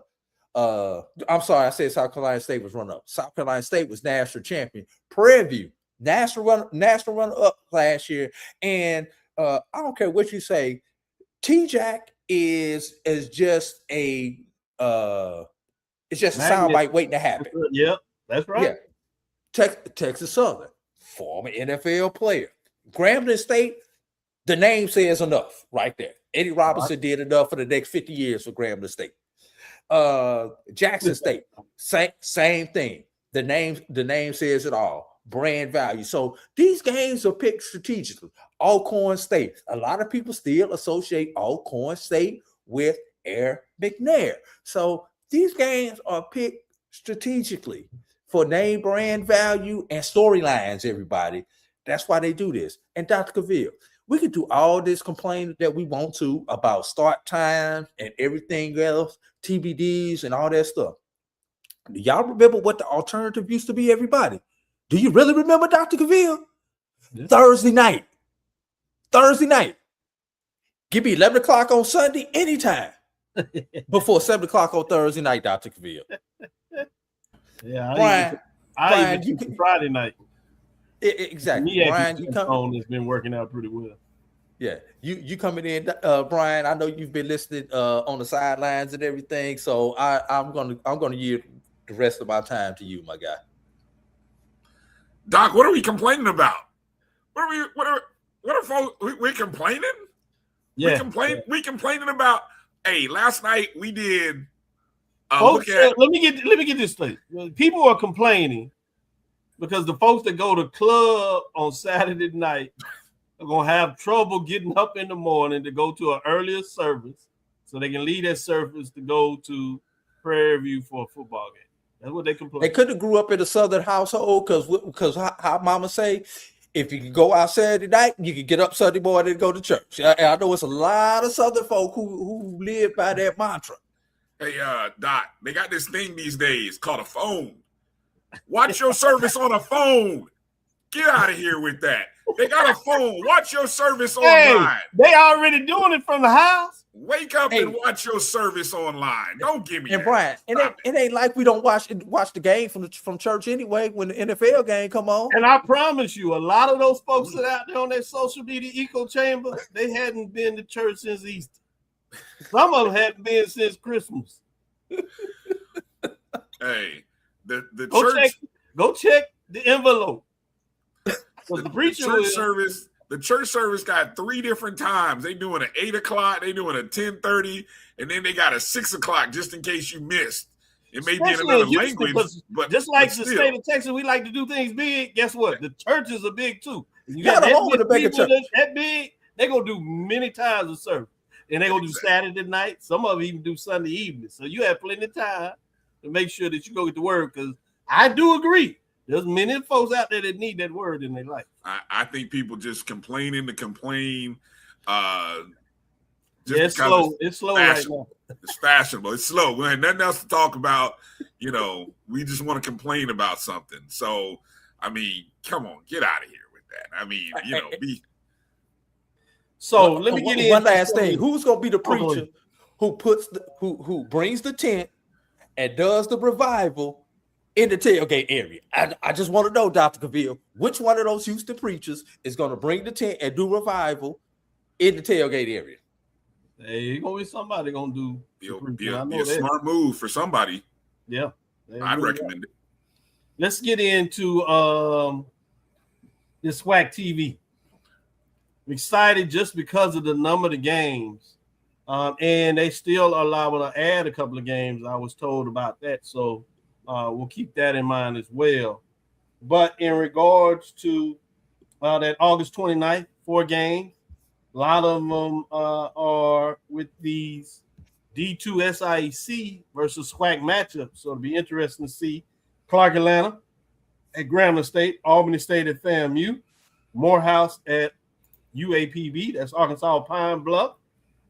[SPEAKER 3] sorry, I said South Carolina State was runner-up. South Carolina State was national champion. Prairie View, national runner-up last year. And I don't care what you say, T-Jack is just a it's just a soundbite waiting to happen.
[SPEAKER 2] Yep, that's right.
[SPEAKER 3] Yeah. Texas Southern, former NFL player. Grambling State, the name says enough right there. Eddie Robinson did enough for the next 50 years for Grambling State. Jackson State, same thing. The name says it all. Brand value. So these games are picked strategically. Alcorn State. A lot of people still associate Alcorn State with Air McNair. So these games are picked strategically for name brand value and storylines, everybody. That's why they do this. And Dr. Cavil, we can do all this complaining that we want to about start time and everything else, TBDs and all that stuff. Do y'all remember what the alternative used to be, everybody? Do you really remember Dr. Cavil? Yeah. Thursday night. Give me 11 o'clock on Sunday, anytime. Before 7 o'clock on Thursday night, Dr. Cavil.
[SPEAKER 2] Yeah, Brian, you can Friday night.
[SPEAKER 3] Exactly. Brian, you come.
[SPEAKER 2] It's been working out pretty well.
[SPEAKER 3] Yeah, you coming in, Brian. I know you've been listening on the sidelines and everything, so I'm gonna yield the rest of my time to you, my guy.
[SPEAKER 8] Doc, what are we complaining about? What are folks? We complaining?
[SPEAKER 2] Yeah,
[SPEAKER 8] we complaining about. Hey, last night we did.
[SPEAKER 2] Folks, let me get this straight. People are complaining because the folks that go to club on Saturday night are gonna have trouble getting up in the morning to go to an earlier service, so they can leave that service to go to Prairie View for a football game. That's what they complain.
[SPEAKER 3] They could have grew up in a Southern household because how Mama say, if you can go out Saturday night, you can get up Sunday morning and go to church. I know it's a lot of Southern folk who live by that mantra.
[SPEAKER 8] Hey, Doc, they got this thing these days called a phone. Watch your service on a phone. Get out of here with that. They got a phone. Watch your service online.
[SPEAKER 2] They already doing it from the house.
[SPEAKER 8] Wake up and watch your service online. Don't give me
[SPEAKER 3] and
[SPEAKER 8] that.
[SPEAKER 3] Brian, it ain't like we don't watch the game from church anyway when the NFL game come on.
[SPEAKER 2] And I promise you, a lot of those folks that out there on that social media echo chamber, they hadn't been to church since Easter. Some of them hadn't been since Christmas.
[SPEAKER 8] Hey, the church.
[SPEAKER 2] Go check the envelope.
[SPEAKER 8] The church service got 3 different times. They doing an 8 o'clock, they doing a 10:30, and then they got a 6 o'clock just in case you missed. It may be in another language, but
[SPEAKER 2] just like the state of Texas, we like to do things big. Guess what? The churches are big too.
[SPEAKER 3] You got a hole in the bigger church.
[SPEAKER 2] That big, they gonna do many times of service, and they gonna do Saturday night. Some of them even do Sunday evening. So you have plenty of time to make sure that you go get to work. Because I do agree. There's many folks out there that need that word in their life.
[SPEAKER 8] I think people just complaining to complain.
[SPEAKER 2] It's slow. It's slow right now.
[SPEAKER 8] It's fashionable. It's slow. We have nothing else to talk about. You know, we just want to complain about something. So, I mean, come on, get out of here with that. I mean, you know,
[SPEAKER 2] So let me get in
[SPEAKER 3] one last thing. Who's gonna be the preacher who brings the tent and does the revival in the tailgate area? I just want to know, Dr. Cavil, which one of those Houston preachers is going to bring the tent and do revival in the tailgate area?
[SPEAKER 2] Hey, gonna be somebody gonna do.
[SPEAKER 8] Be a smart move for somebody.
[SPEAKER 2] Yeah,
[SPEAKER 8] I'd recommend it.
[SPEAKER 2] Let's get into this SWAC TV. I'm excited just because of the number of games, and they still are liable to add a couple of games. I was told about that, so we'll keep that in mind as well. But in regards to that August 29th, 4 games, a lot of them are with these D2 SIEC versus SWAC matchups. So it'll be interesting to see Clark Atlanta at Grambling State, Albany State at FAMU, Morehouse at UAPB, that's Arkansas Pine Bluff,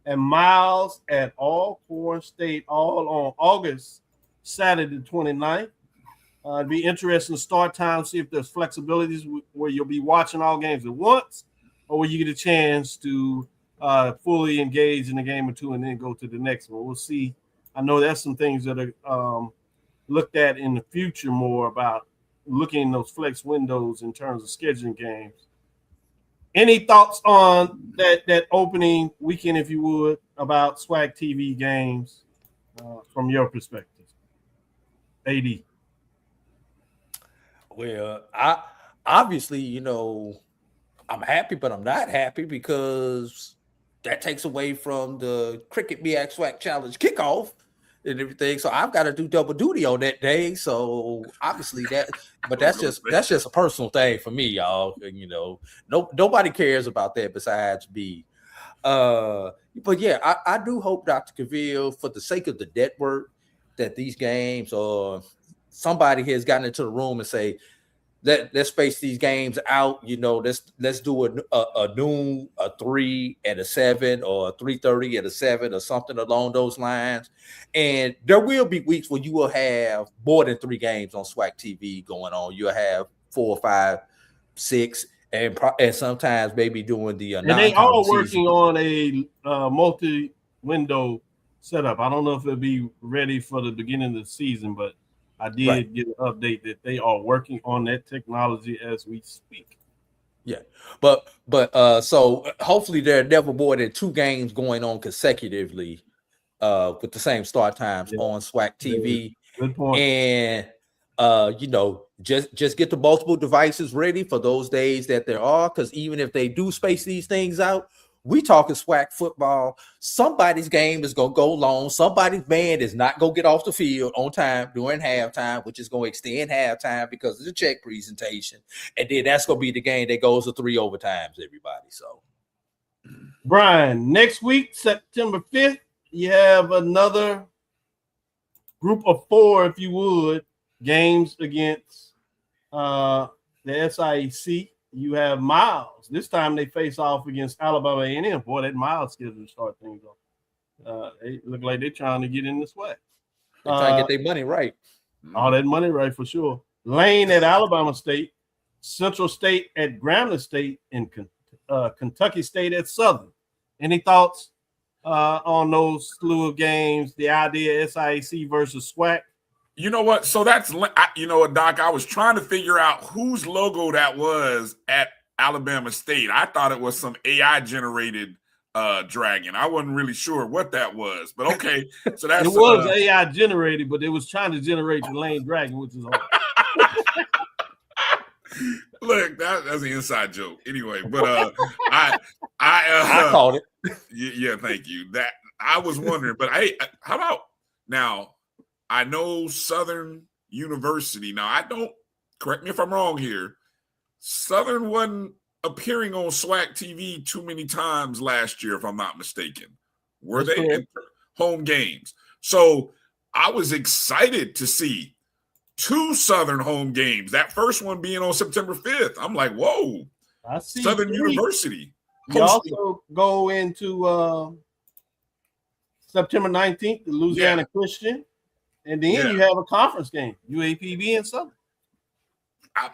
[SPEAKER 2] and Miles at Alcorn State, all on August Saturday 29th. It'd be interesting to start time, see if there's flexibilities where you'll be watching all games at once, or where you get a chance to fully engage in a game or two and then go to the next one. We'll see. I know there's some things that are looked at in the future more about looking in those flex windows in terms of scheduling games. Any thoughts on that opening weekend, if you would, about SWAC TV games from your perspective? AD.
[SPEAKER 3] Well, I obviously, you know, I'm happy, but I'm not happy because that takes away from the Cricket BX SWAC Challenge kickoff and everything. So I've got to do double duty on that day. So obviously but that's just a personal thing for me, y'all. You know, nobody cares about that besides me. But yeah, I do hope, Dr. Cavil, for the sake of the network, that these games or somebody has gotten into the room and say, let's space these games out. Let's do a noon, a 3 and a 7, or a 3:30 and a 7, or something along those lines. And there will be weeks where you will have more than 3 games on SWAC TV going on. You'll have 4, 5, 6, and sometimes maybe doing the
[SPEAKER 2] and they all working
[SPEAKER 3] season
[SPEAKER 2] on a multi-window setup. I don't know if it'll be ready for the beginning of the season, but I did get an update that they are working on that technology as we speak.
[SPEAKER 3] Yeah, but so hopefully there are never more than 2 games going on consecutively with the same start times on SWAC TV.
[SPEAKER 2] Good point.
[SPEAKER 3] And just get the multiple devices ready for those days that there are, because even if they do space these things out, we talking SWAC football. Somebody's game is gonna go long. Somebody's band is not gonna get off the field on time during halftime, which is gonna extend halftime because of the check presentation, and then that's gonna be the game that goes to 3 overtimes. Everybody, so
[SPEAKER 2] Brian, next week, September 5th, you have another group of 4, if you would, games against the SIAC. You have Miles. This time they face off against Alabama A&M. Boy, that Miles schedule start things off. They look like they're trying to get in this way.
[SPEAKER 3] They're trying to get their money right.
[SPEAKER 2] All that money right for sure. Lane at Alabama State, Central State at Grambling State, and Kentucky State at Southern. Any thoughts on those slew of games? The idea SIAC versus SWAC?
[SPEAKER 8] You know what? So that's, Doc, I was trying to figure out whose logo that was at Alabama State. I thought it was some AI-generated dragon. I wasn't really sure what that was, but okay. So that's
[SPEAKER 2] it was AI-generated, but it was trying to generate the Lane Dragon, which is hard.
[SPEAKER 8] Look, that's an inside joke. Anyway, but I
[SPEAKER 3] called it.
[SPEAKER 8] Yeah, thank you. That I was wondering, but hey, how about now? I know Southern University. Now, I don't, correct me if I'm wrong here, Southern wasn't appearing on SWAC TV too many times last year, if I'm not mistaken. Were they in home games? So I was excited to see 2 Southern home games. That first one being on September 5th. I'm like, whoa,
[SPEAKER 2] I see
[SPEAKER 8] Southern University.
[SPEAKER 2] You also go into September 19th, the Louisiana Christian. And then you have a conference game, UAPB and Southern.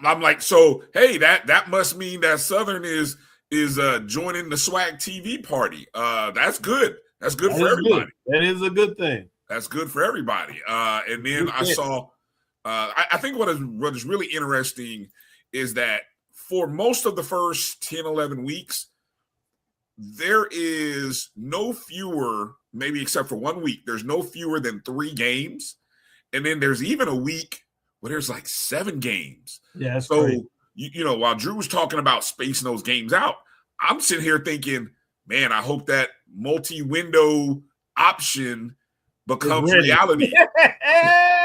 [SPEAKER 8] I'm like, so hey, that must mean that Southern is joining the SWAC TV party. That's good. That's good for everybody.
[SPEAKER 2] That is a good thing.
[SPEAKER 8] That's good for everybody. And then I saw, I think what is really interesting is that for most of the first 10, 11 weeks, there is no fewer, maybe except for 1 week, there's no fewer than 3 games. And then there's even a week where there's like 7 games.
[SPEAKER 2] Yeah.
[SPEAKER 8] So, while Drew was talking about spacing those games out, I'm sitting here thinking, man, I hope that multi-window option becomes reality.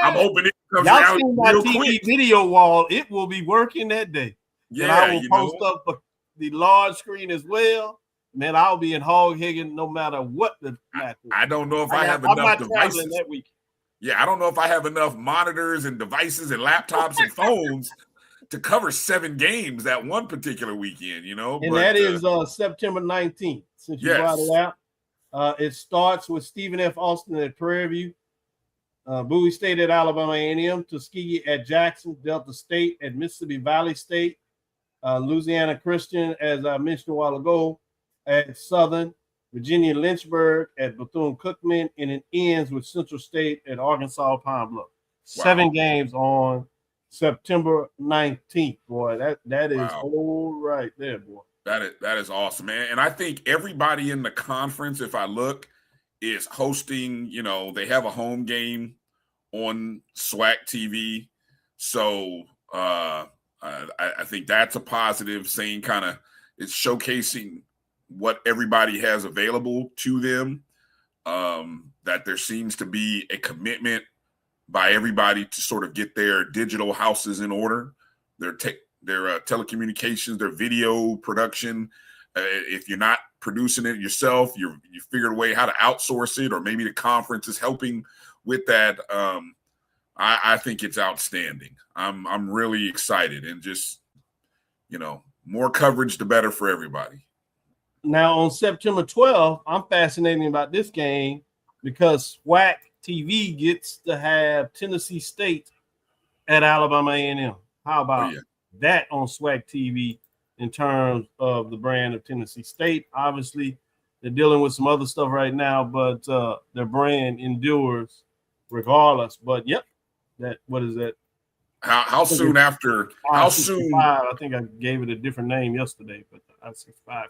[SPEAKER 8] I'm hoping it becomes reality real quick.
[SPEAKER 2] Video wall, it will be working that day.
[SPEAKER 8] Yeah,
[SPEAKER 2] and I will post up the large screen as well. Man, I'll be in hog higging no matter what the match is.
[SPEAKER 8] I don't know if I have enough devices
[SPEAKER 2] that week.
[SPEAKER 8] Yeah, I don't know if I have enough monitors and devices and laptops and phones to cover 7 games that one particular weekend,
[SPEAKER 2] And that is September 19th, since you brought it out. It starts with Stephen F. Austin at Prairie View, Bowie State at Alabama A&M, Tuskegee at Jackson, Delta State at Mississippi Valley State, Louisiana Christian, as I mentioned a while ago, at Southern, Virginia Lynchburg at Bethune-Cookman, and it ends with Central State at Arkansas Pine Bluff. 7 games on September 19th, boy. That is all right there, boy.
[SPEAKER 8] That is awesome, man. And I think everybody in the conference, if I look, is hosting, they have a home game on SWAC TV. So I think that's a positive, saying kind of it's showcasing what everybody has available to them, that there seems to be a commitment by everybody to sort of get their digital houses in order, their telecommunications, their video production. If you're not producing it yourself, you figured a way how to outsource it, or maybe the conference is helping with that. I think it's outstanding. I'm really excited, and just, more coverage, the better for everybody.
[SPEAKER 2] Now on September 12th, I'm fascinated about this game because SWAC TV gets to have Tennessee State at Alabama A&M. How about that on SWAC TV in terms of the brand of Tennessee State? Obviously, they're dealing with some other stuff right now, but their brand endures regardless. But what is that?
[SPEAKER 8] How soon after? How soon?
[SPEAKER 2] I think I gave it a different name yesterday, but I 65.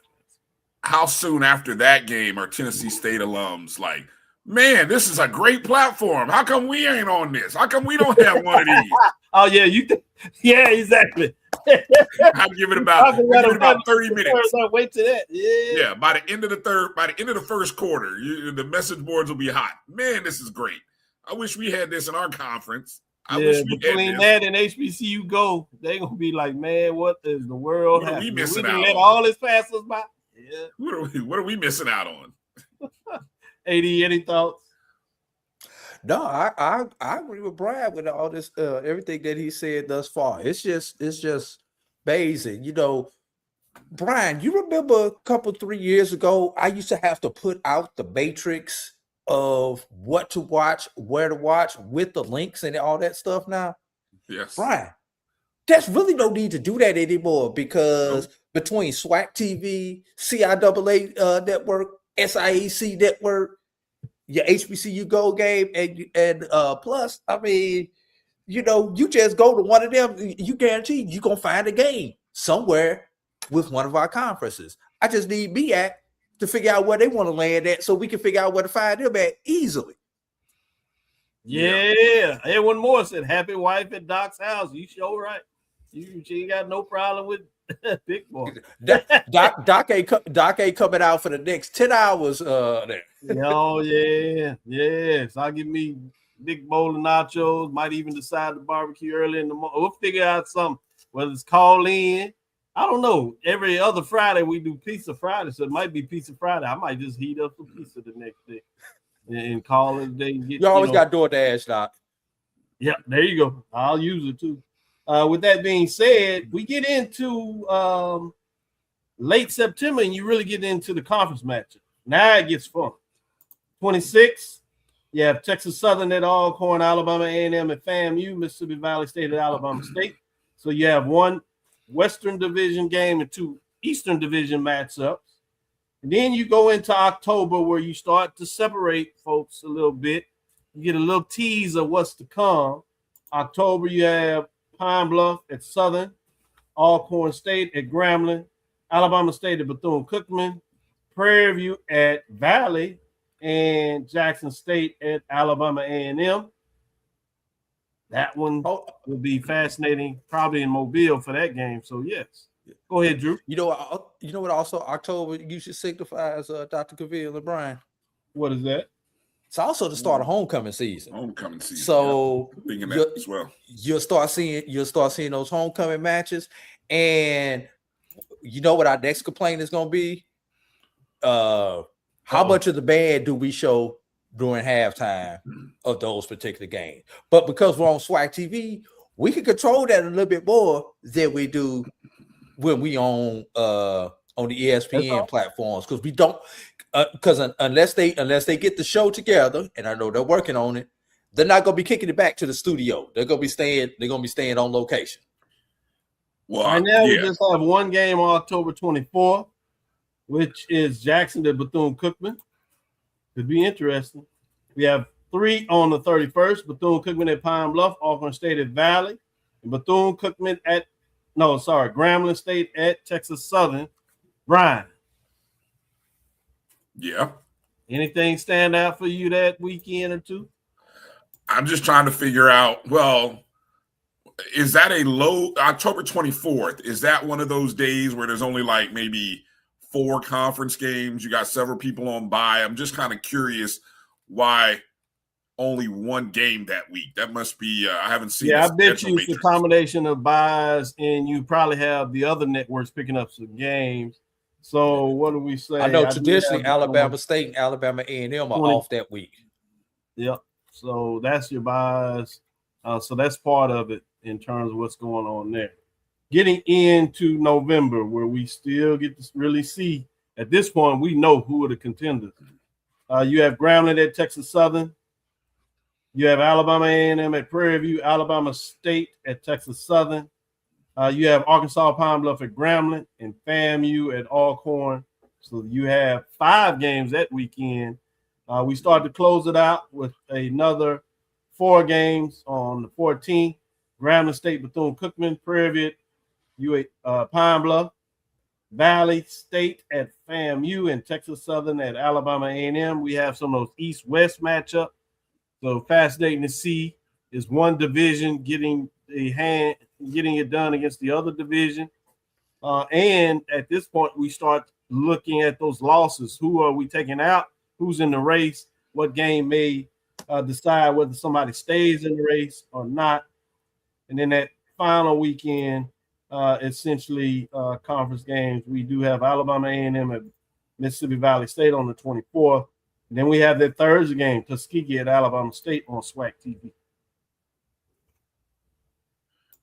[SPEAKER 8] How soon after that game are Tennessee State alums like, man, this is a great platform. How come we ain't on this? How come we don't have one of these?
[SPEAKER 2] Oh yeah, yeah, exactly.
[SPEAKER 8] I'll give it about 30 minutes.
[SPEAKER 2] Wait to that.
[SPEAKER 8] Yeah. By the end of the first quarter, the message boards will be hot. Man, this is great. I wish we had this in our conference.
[SPEAKER 2] Between that and HBCU Go, they're gonna be like, man, what is the world?
[SPEAKER 8] What are we missing out on?
[SPEAKER 2] Let all this pass us by. Yeah.
[SPEAKER 8] What are we missing out on?
[SPEAKER 2] AD, any thoughts?
[SPEAKER 3] No, I agree with Brad with all this everything that he said thus far. It's just amazing. Brian, you remember a 3 years ago, I used to have to put out the matrix of what to watch, where to watch, with the links and all that stuff now?
[SPEAKER 8] Yes.
[SPEAKER 3] Brian, there's really no need to do that anymore because between SWAC TV, CIAA network, SIAC network, your HBCU Go game, and plus, I mean, you just go to one of them, you guarantee you're going to find a game somewhere with one of our conferences. I just need MEAC to figure out where they want to land at so we can figure out where to find them at easily.
[SPEAKER 2] Yeah. Everyone more said, happy wife at Doc's house. You sure right. She ain't got no problem with Big Boy.
[SPEAKER 3] Doc ain't coming out for the next 10 hours there.
[SPEAKER 2] Oh, yeah. Yes. I'll give me big bowl of nachos. Might even decide to barbecue early in the morning. We'll figure out something, whether it's call in. I don't know. Every other Friday we do Pizza Friday, so it might be Pizza Friday. I might just heat up some pizza the next day and call it a day.
[SPEAKER 3] You always got DoorDash, Doc.
[SPEAKER 2] Yeah, there you go. I'll use it too. With that being said, we get into late September and you really get into the conference matchup. Now it gets fun. 26, you have Texas Southern at Alcorn, Alabama A&M at FAMU, Mississippi Valley State at Alabama State. So you have one Western Division game and two Eastern Division matchups. And then you go into October where you start to separate folks a little bit. You get a little tease of what's to come. October, you have Pine Bluff at Southern, Alcorn State at Grambling, Alabama State at Bethune-Cookman, Prairie View at Valley, and Jackson State at Alabama A&M. That one will be fascinating, probably in Mobile for that game. So, yes. Go ahead, Drew.
[SPEAKER 3] You know what also October usually signifies, Dr. Cavil and Brian?
[SPEAKER 2] What is that?
[SPEAKER 3] It's also the start of homecoming season.
[SPEAKER 8] So thinking that as well.
[SPEAKER 3] You'll start seeing those homecoming matches. And you know what our next complaint is gonna be? How much of the band do we show during halftime of those particular games? But because we're on SWAC TV, we can control that a little bit more than we do when we on the ESPN platforms, because we don't because unless they get the show together, and I know they're working on it, they're not gonna be kicking it back to the studio. They're gonna be staying on location.
[SPEAKER 2] Well, right now we just have one game on October 24th, which is Jackson to Bethune-Cookman. Could be interesting. We have 3 on the 31st, Bethune-Cookman at Pine Bluff, Alcorn State at Valley, and Bethune-Cookman Grambling State at Texas Southern. Brian.
[SPEAKER 8] Yeah.
[SPEAKER 2] Anything stand out for you that weekend or two?
[SPEAKER 8] I'm just trying to figure out, is that a low October 24th? Is that one of those days where there's only like maybe 4 conference games? You got several people on bye. I'm just kind of curious why only one game that week. That must be, I haven't seen.
[SPEAKER 2] Yeah, I bet you it's a combination of buys, and you probably have the other networks picking up some games. So what do we say?
[SPEAKER 3] I know traditionally Alabama State and Alabama A&M are off that week.
[SPEAKER 2] Yep. So that's your buys. So that's part of it in terms of what's going on there. Getting into November, where we still get to really see, at this point, we know who are the contenders. You have Grambling at Texas Southern. You have Alabama A&M at Prairie View, Alabama State at Texas Southern. You have Arkansas Pine Bluff at Grambling and FAMU at Alcorn. So you have 5 games that weekend. We start to close it out with another 4 games on the 14th. Grambling State, Bethune-Cookman, Prairie View, Pine Bluff, Valley State at FAMU, and Texas Southern at Alabama A&M. We have some of those East-West matchups. So fascinating to see is one division getting it done against the other division. And at this point, we start looking at those losses. Who are we taking out? Who's in the race? What game may decide whether somebody stays in the race or not? And then that final weekend, essentially conference games, we do have Alabama A&M at Mississippi Valley State on the 24th. And then we have that Thursday game, Tuskegee at Alabama State on SWAC TV.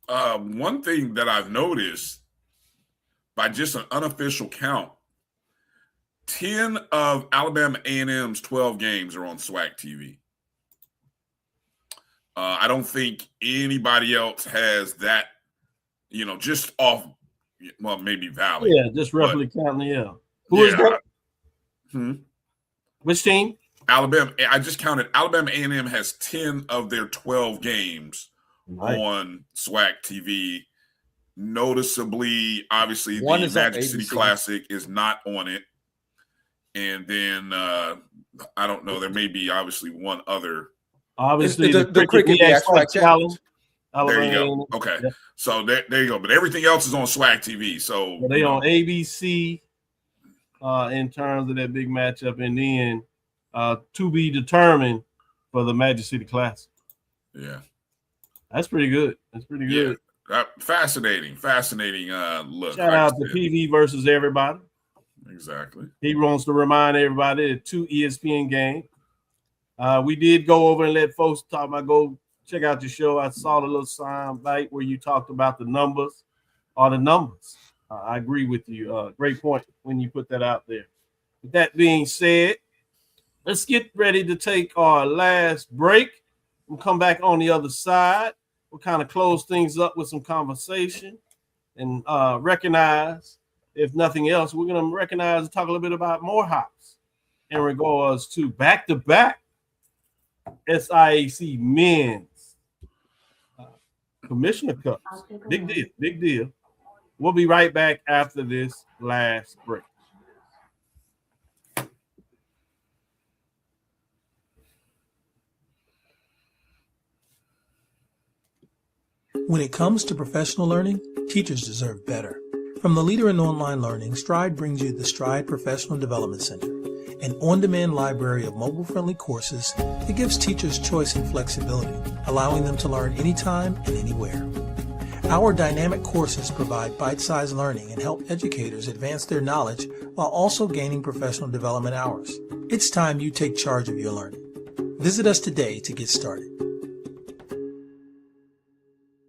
[SPEAKER 8] One thing that I've noticed by just an unofficial count, 10 of Alabama A&M's 12 games are on SWAC TV. I don't think anybody else has that, just off, well, maybe Valley.
[SPEAKER 2] Yeah, just roughly counting, yeah. Who is that? Which team?
[SPEAKER 8] Alabama. I just counted. Alabama A&M has 10 of their 12 games on SWAC TV. Noticeably, obviously, the Magic City Classic is not on it. And then, I don't know, there may be obviously one other.
[SPEAKER 2] Obviously,
[SPEAKER 3] the Cricket SWAC Challenge.
[SPEAKER 8] There you go. Okay. Yeah. So there you go. But everything else is on SWAC TV. So
[SPEAKER 2] they on ABC in terms of that big matchup. And then to be determined for the Magic City Classic.
[SPEAKER 8] Yeah.
[SPEAKER 2] That's pretty good. That's pretty good.
[SPEAKER 8] Fascinating look.
[SPEAKER 2] Shout out to PV versus everybody.
[SPEAKER 8] Exactly.
[SPEAKER 2] He wants to remind everybody that 2 ESPN games. We did go over and let folks talk about, go check out your show. I saw the little sound bite where you talked about the numbers. I agree with you. Great point when you put that out there. With that being said, let's get ready to take our last break. We'll come back on the other side. We'll kind of close things up with some conversation and recognize, if nothing else, we're going to recognize and talk a little bit about Morehouse in regards to back-to-back SIAC men's Commissioner Cups. Big deal. We'll be right back after this last break.
[SPEAKER 9] When it comes to professional learning, teachers deserve better. From the leader in online learning, Stride brings you the Stride Professional Development Center, an on-demand library of mobile-friendly courses that gives teachers choice and flexibility, allowing them to learn anytime and anywhere. Our dynamic courses provide bite-sized learning and help educators advance their knowledge while also gaining professional development hours. It's time you take charge of your learning. Visit us today to get started.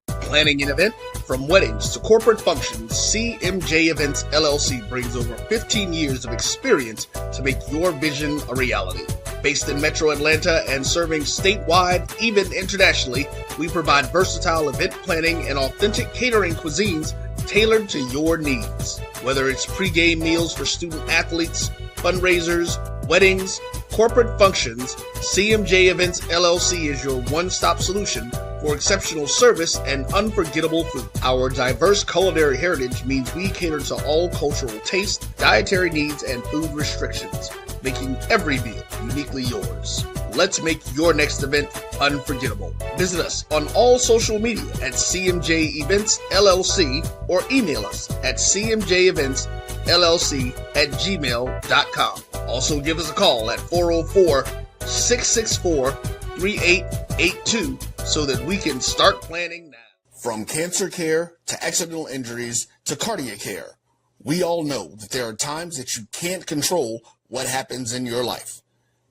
[SPEAKER 5] Planning an event? From weddings to corporate functions, CMJ Events LLC brings over 15 years of experience to make your vision a reality. Based in Metro Atlanta and serving statewide, even internationally, we provide versatile event planning and authentic catering cuisines tailored to your needs. Whether it's pre-game meals for student athletes, fundraisers, weddings, corporate functions, CMJ Events LLC is your one-stop solution for exceptional service and unforgettable food. Our diverse culinary heritage means we cater to all cultural tastes, dietary needs, and food restrictions, making every meal uniquely yours. Let's make your next event unforgettable. Visit us on all social media at CMJ Events LLC or email us at cmjeventsllc@gmail.com. Also give us a call at 404-664-3882 so that we can start planning now. From cancer care to accidental injuries to cardiac care, we all know that there are times that you can't control what happens in your life.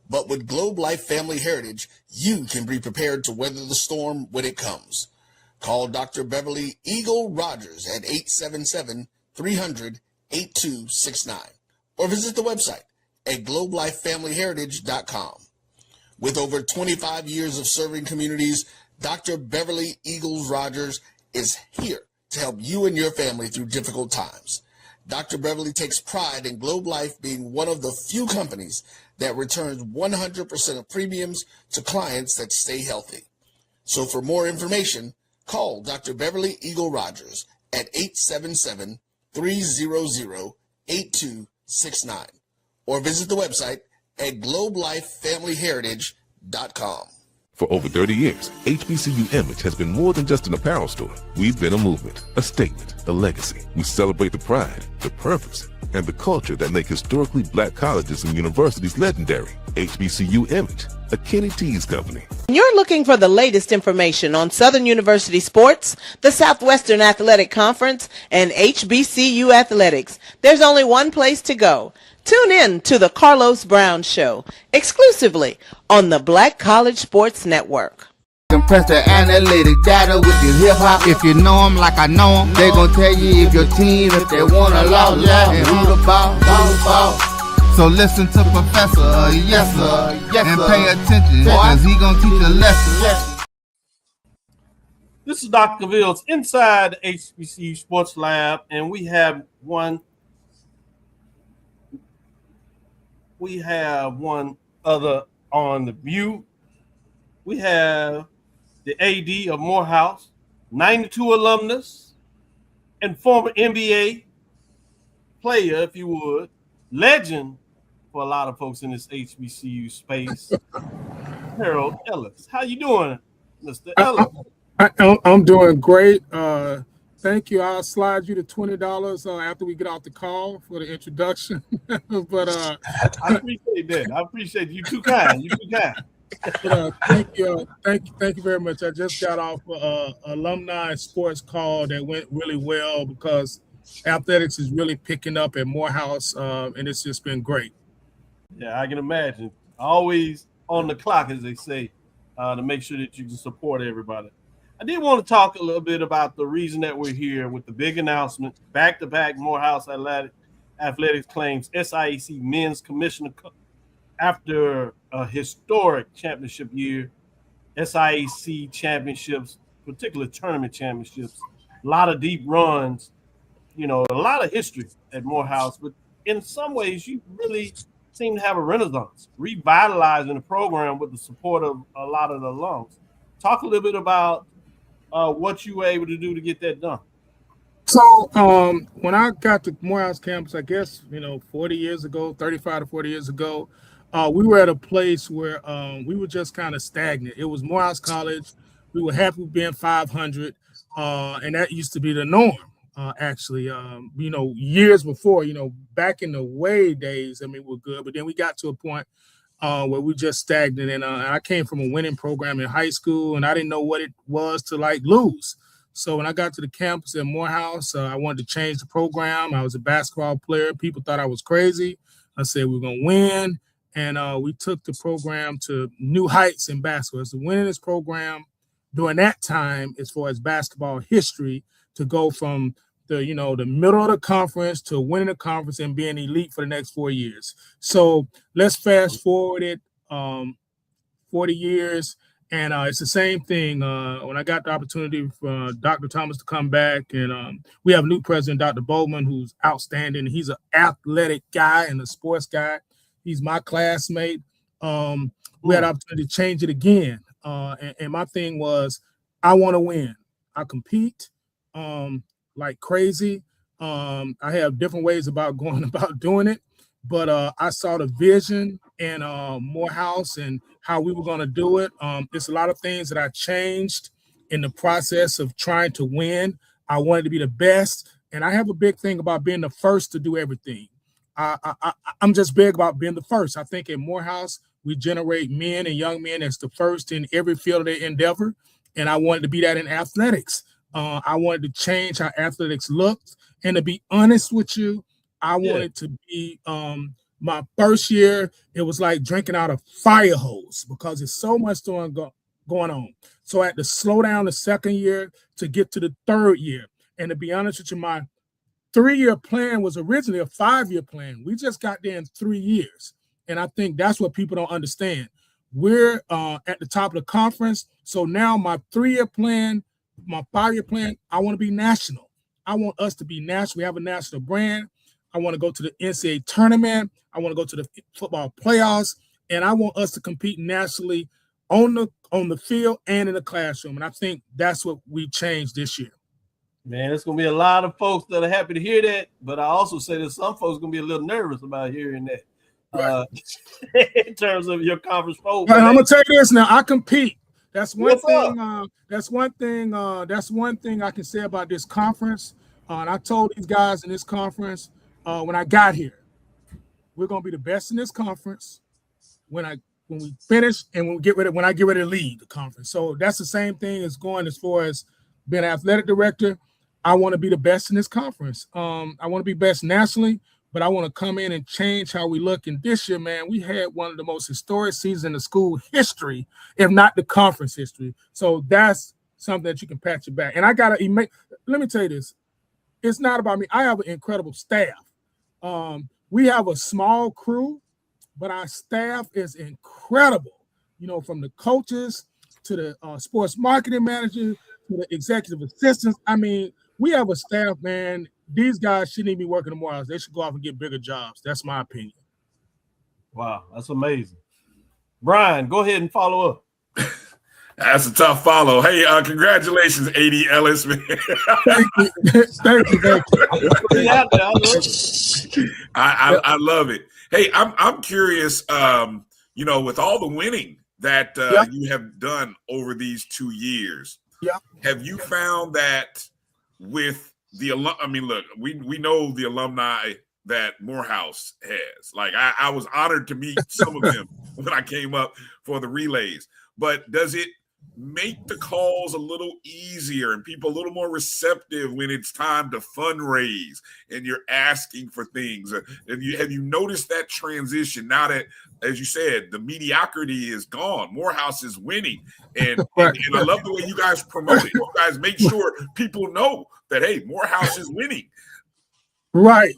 [SPEAKER 5] But with Globe Life Family Heritage, you can be prepared to weather the storm when it comes. Call Dr. Beverly Eagle Rogers at 877-300-8269 or visit the website at globelifefamilyheritage.com. With over 25 years of serving communities, Dr. Beverly Eagles Rogers is here to help you and your family through difficult times. Dr. Beverly takes pride in Globe Life being one of the few companies that returns 100% of premiums to clients that stay healthy. So for more information, call Dr. Beverly Eagle Rogers at 877-300-8269 or visit the website at globelifefamilyheritage.com.
[SPEAKER 6] For over 30 years, HBCU Image has been more than just an apparel store. We've been a movement, a statement, a legacy. We celebrate the pride, the purpose, and the culture that make historically black colleges and universities legendary. HBCU Image, a Kenny T's company.
[SPEAKER 7] When you're looking for the latest information on Southern University sports, the Southwestern Athletic Conference, and HBCU athletics, there's only one place to go. Tune in to the Carlos Brown Show, exclusively on the Black College Sports Network.
[SPEAKER 1] Compress the analytic data with your hip-hop. If you know them like I know them, they gon' tell you if your team, if they wanna lose, and who the ball. So listen to Professor, yes sir, and pay attention, cause he gon' teach a lesson.
[SPEAKER 2] This is Dr. Cavill's Inside the HBCU Sports Lab, and we have one other on the view. We have the AD of Morehouse, 92 alumnus, and former NBA player, if you would, legend for a lot of folks in this HBCU space, Harold Ellis. How you doing, Mr. Ellis?
[SPEAKER 10] I'm doing great. Thank you. I'll slide you the $20 after we get off the call for the introduction. But
[SPEAKER 2] I appreciate that. I appreciate you. Too kind. You too kind.
[SPEAKER 10] Thank you very much. I just got off alumni sports call that went really well because athletics is really picking up at Morehouse, and it's just been great.
[SPEAKER 2] Yeah, I can imagine. Always on the clock, as they say, to make sure that you can support everybody. I did want to talk a little bit about the reason that we're here with the big announcement. Back-to-back Morehouse Athletics claims SIAC men's commissioner after a historic championship year. SIAC championships, particularly tournament championships, a lot of deep runs, a lot of history at Morehouse. But in some ways, you really seem to have a renaissance, revitalizing the program with the support of a lot of the alums. Talk a little bit about what you were able to do to get that done.
[SPEAKER 10] So when I got to Morehouse campus, I guess, 40 years ago, 35 to 40 years ago, we were at a place where we were just kind of stagnant. It was Morehouse College. We were happy with being 500, and that used to be the norm, actually. Years before, back in the way days, we're good. But then we got to a point where we just stagnant. And I came from a winning program in high school, and I didn't know what it was to lose. So when I got to the campus at Morehouse, I wanted to change the program. I was a basketball player. People thought I was crazy. I said, we're going to win. And we took the program to new heights in basketball. It's the winningest program during that time as far as basketball history, to go from the middle of the conference to winning the conference and being elite for the next 4 years. So let's fast forward it 40 years. And it's the same thing. When I got the opportunity for Dr. Thomas to come back, and we have a new president, Dr. Bowman, who's outstanding. He's an athletic guy and a sports guy. He's my classmate. We had an opportunity to change it again. And my thing was, I want to win. I compete like crazy. I have different ways about going about doing it. But I saw the vision in Morehouse and how we were going to do it. There's a lot of things that I changed in the process of trying to win. I wanted to be the best. And I have a big thing about being the first to do everything. I'm just big about being the first. I think at Morehouse, we generate men and young men as the first in every field of their endeavor. And I wanted to be that in athletics. I wanted to change how athletics looked. And to be honest with you, I wanted to be My first year, it was like drinking out a fire hose because there's so much going on. So I had to slow down the second year to get to the third year. And to be honest with you, my 3-year plan was originally a 5-year plan. We just got there in 3 years. And I think that's what people don't understand. We're at the top of the conference. So now my 3-year plan, my 5-year plan, I want to be national. I want us to be national. We have a national brand. I want to go to the NCAA tournament. I want to go to the football playoffs. And I want us to compete nationally on the field and in the classroom. And I think that's what we changed this year.
[SPEAKER 2] Man, it's going to be a lot of folks that are happy to hear that. But I also say that some folks are going to be a little nervous about hearing that. In terms of your conference poll.
[SPEAKER 10] I'm gonna tell you this now. I compete. That's one thing. That's one thing I can say about this conference. And I told these guys in this conference when I got here, we're gonna be the best in this conference when we finish and when I get ready to leave the conference. So that's the same thing as going as far as being an athletic director. I want to be the best in this conference. I want to be best nationally. But I want to come in and change how we look. And this year, man, we had one of the most historic seasons in the school history, if not the conference history. So that's something that you can pat your back. And let me tell you this. It's not about me. I have an incredible staff. We have a small crew, but our staff is incredible. You know, from the coaches to the sports marketing manager to the executive assistants. I mean, we have a staff, man. These guys shouldn't even be working at Morehouse. They should go off and get bigger jobs. That's my opinion.
[SPEAKER 2] Wow, that's amazing. Brian, go ahead and follow up.
[SPEAKER 8] That's a tough follow. Hey, congratulations, A.D. Ellis, man.
[SPEAKER 10] Thank you.
[SPEAKER 8] I love it. Hey, I'm curious, with all the winning that you have done over these 2 years, have you found that with the look, we know the alumni that Morehouse has. Like I was honored to meet some of them when I came up for the relays. But does it make the calls a little easier and people a little more receptive when it's time to fundraise and you're asking for things? Have you noticed that transition now that, as you said, the mediocrity is gone? Morehouse is winning. And I love the way you guys promote it. You guys make sure people know that, hey, Morehouse is winning.
[SPEAKER 10] Right.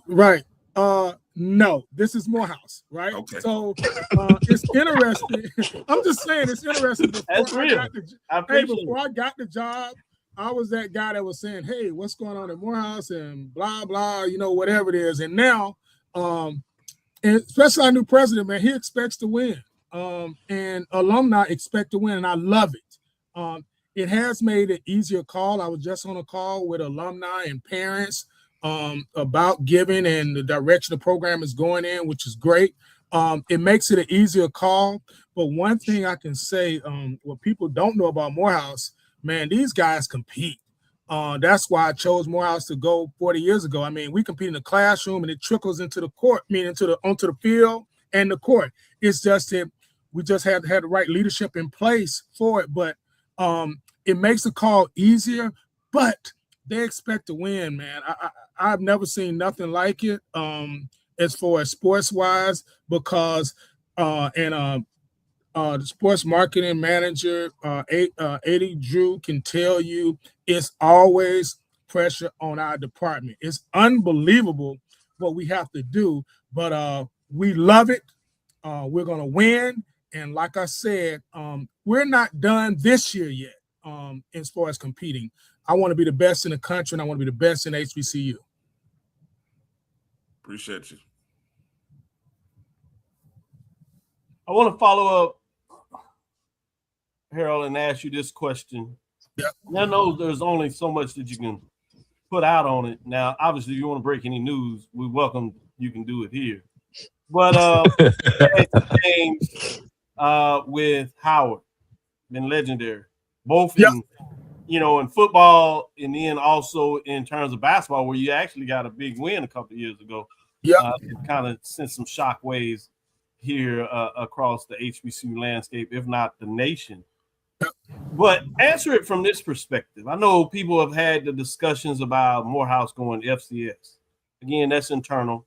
[SPEAKER 10] No, this is Morehouse, right?
[SPEAKER 8] Okay.
[SPEAKER 10] So it's interesting. I'm just saying it's interesting. Before I got the job, I was that guy that was saying, hey, what's going on at Morehouse and blah, blah, whatever it is. And now, and especially our new president, man, he expects to win. And alumni expect to win, and I love it. It has made an easier call. I was just on a call with alumni and parents about giving and the direction the program is going in, which is great. It makes it an easier call. But one thing I can say, what people don't know about Morehouse, man, these guys compete. That's why I chose Morehouse to go 40 years ago. I mean, we compete in the classroom and it trickles into the court, onto the field and the court. It's just that we just had the right leadership in place for it. But it makes the call easier, but they expect to win, man. I've never seen nothing like it as far as sports-wise, because the sports marketing manager, A.D. Drew, can tell you it's always pressure on our department. It's unbelievable what we have to do, but we love it. We're going to win. And like I said, we're not done this year yet as far as competing. I want to be the best in the country, and I want to be the best in HBCU.
[SPEAKER 8] Appreciate you.
[SPEAKER 2] I want to follow up, Harold, and ask you this question.
[SPEAKER 10] Yeah.
[SPEAKER 2] I know there's only so much that you can put out on it. Now, obviously, if you want to break any news, we welcome you can do it here. But games with Howard, been legendary, both in in football and then also in terms of basketball, where you actually got a big win a couple of years ago.
[SPEAKER 10] Yeah,
[SPEAKER 2] it kind of sent some shockwaves here across the HBCU landscape, if not the nation. But answer it from this perspective. I know people have had the discussions about Morehouse going FCS. Again, that's internal.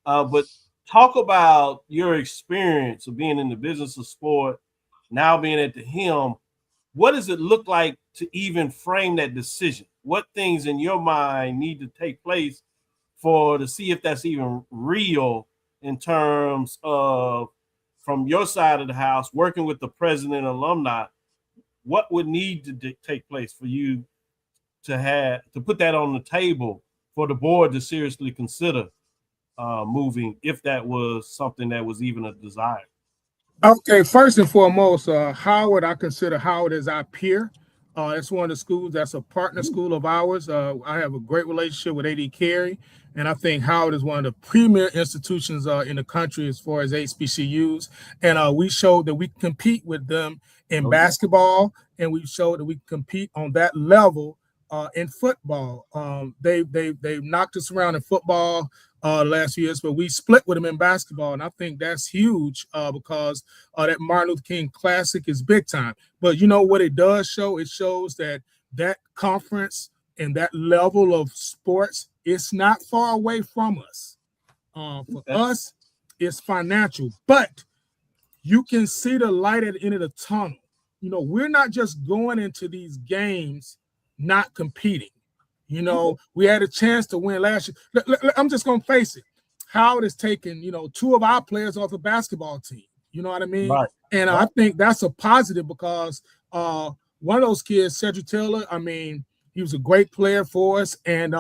[SPEAKER 2] But talk about your experience of being in the business of sport, now being at the helm. What does it look like to even frame that decision? What things in your mind need to take place to see if that's even real in terms of, from your side of the house, working with the president and alumni? What would need to take place for you to put that on the table for the board to seriously consider moving, if that was something that was even a desire?
[SPEAKER 10] Okay, first and foremost, Howard, I consider Howard as our peer. It's one of the schools that's a partner school of ours. I have a great relationship with A.D. Carey, and I think Howard is one of the premier institutions in the country as far as HBCUs. And we showed that we compete with them in basketball, and we showed that we compete on that level in football. They've knocked us around in football last few years, but we split with them in basketball, and I think that's huge because that Martin Luther King Classic is big time. But you know what it does show? It shows that conference and that level of sports, it's not far away from us. For us, it's financial, but you can see the light at the end of the tunnel. You know, we're not just going into these games not competing. You know, we had a chance to win last year. I'm just going to face it. Howard has taken, two of our players off the basketball team. You know what I mean?
[SPEAKER 2] Right.
[SPEAKER 10] And I think that's a positive because one of those kids, Cedric Taylor, I mean, he was a great player for us, and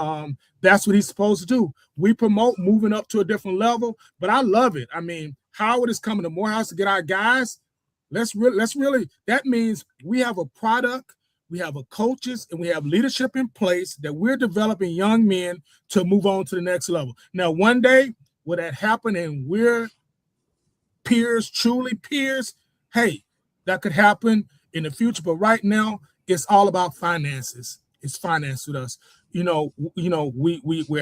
[SPEAKER 10] that's what he's supposed to do. We promote moving up to a different level, but I love it. I mean, Howard is coming to Morehouse to get our guys. Let's really, that means we have a product, we have a coaches, and we have leadership in place that we're developing young men to move on to the next level. Now, one day, will that happen and we're peers, truly peers? Hey, that could happen in the future, but right now, it's all about finances. It's finance with us. We're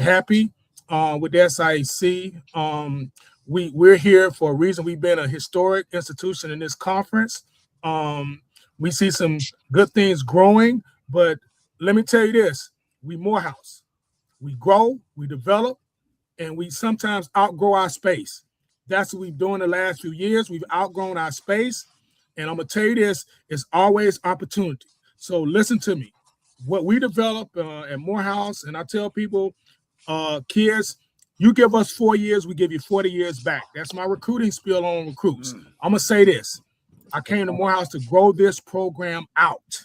[SPEAKER 10] happy with the SIAC. We're here for a reason. We've been a historic institution in this conference. We see some good things growing, but let me tell you this: we Morehouse. We grow, we develop, and we sometimes outgrow our space. That's what we've done the last few years. We've outgrown our space, and I'm gonna tell you this: it's always opportunity. So listen to me. What we develop at Morehouse, and I tell people, kids, you give us 4 years, we give you 40 years back. That's my recruiting spiel on recruits. I'm gonna say this: I came to Morehouse to grow this program out,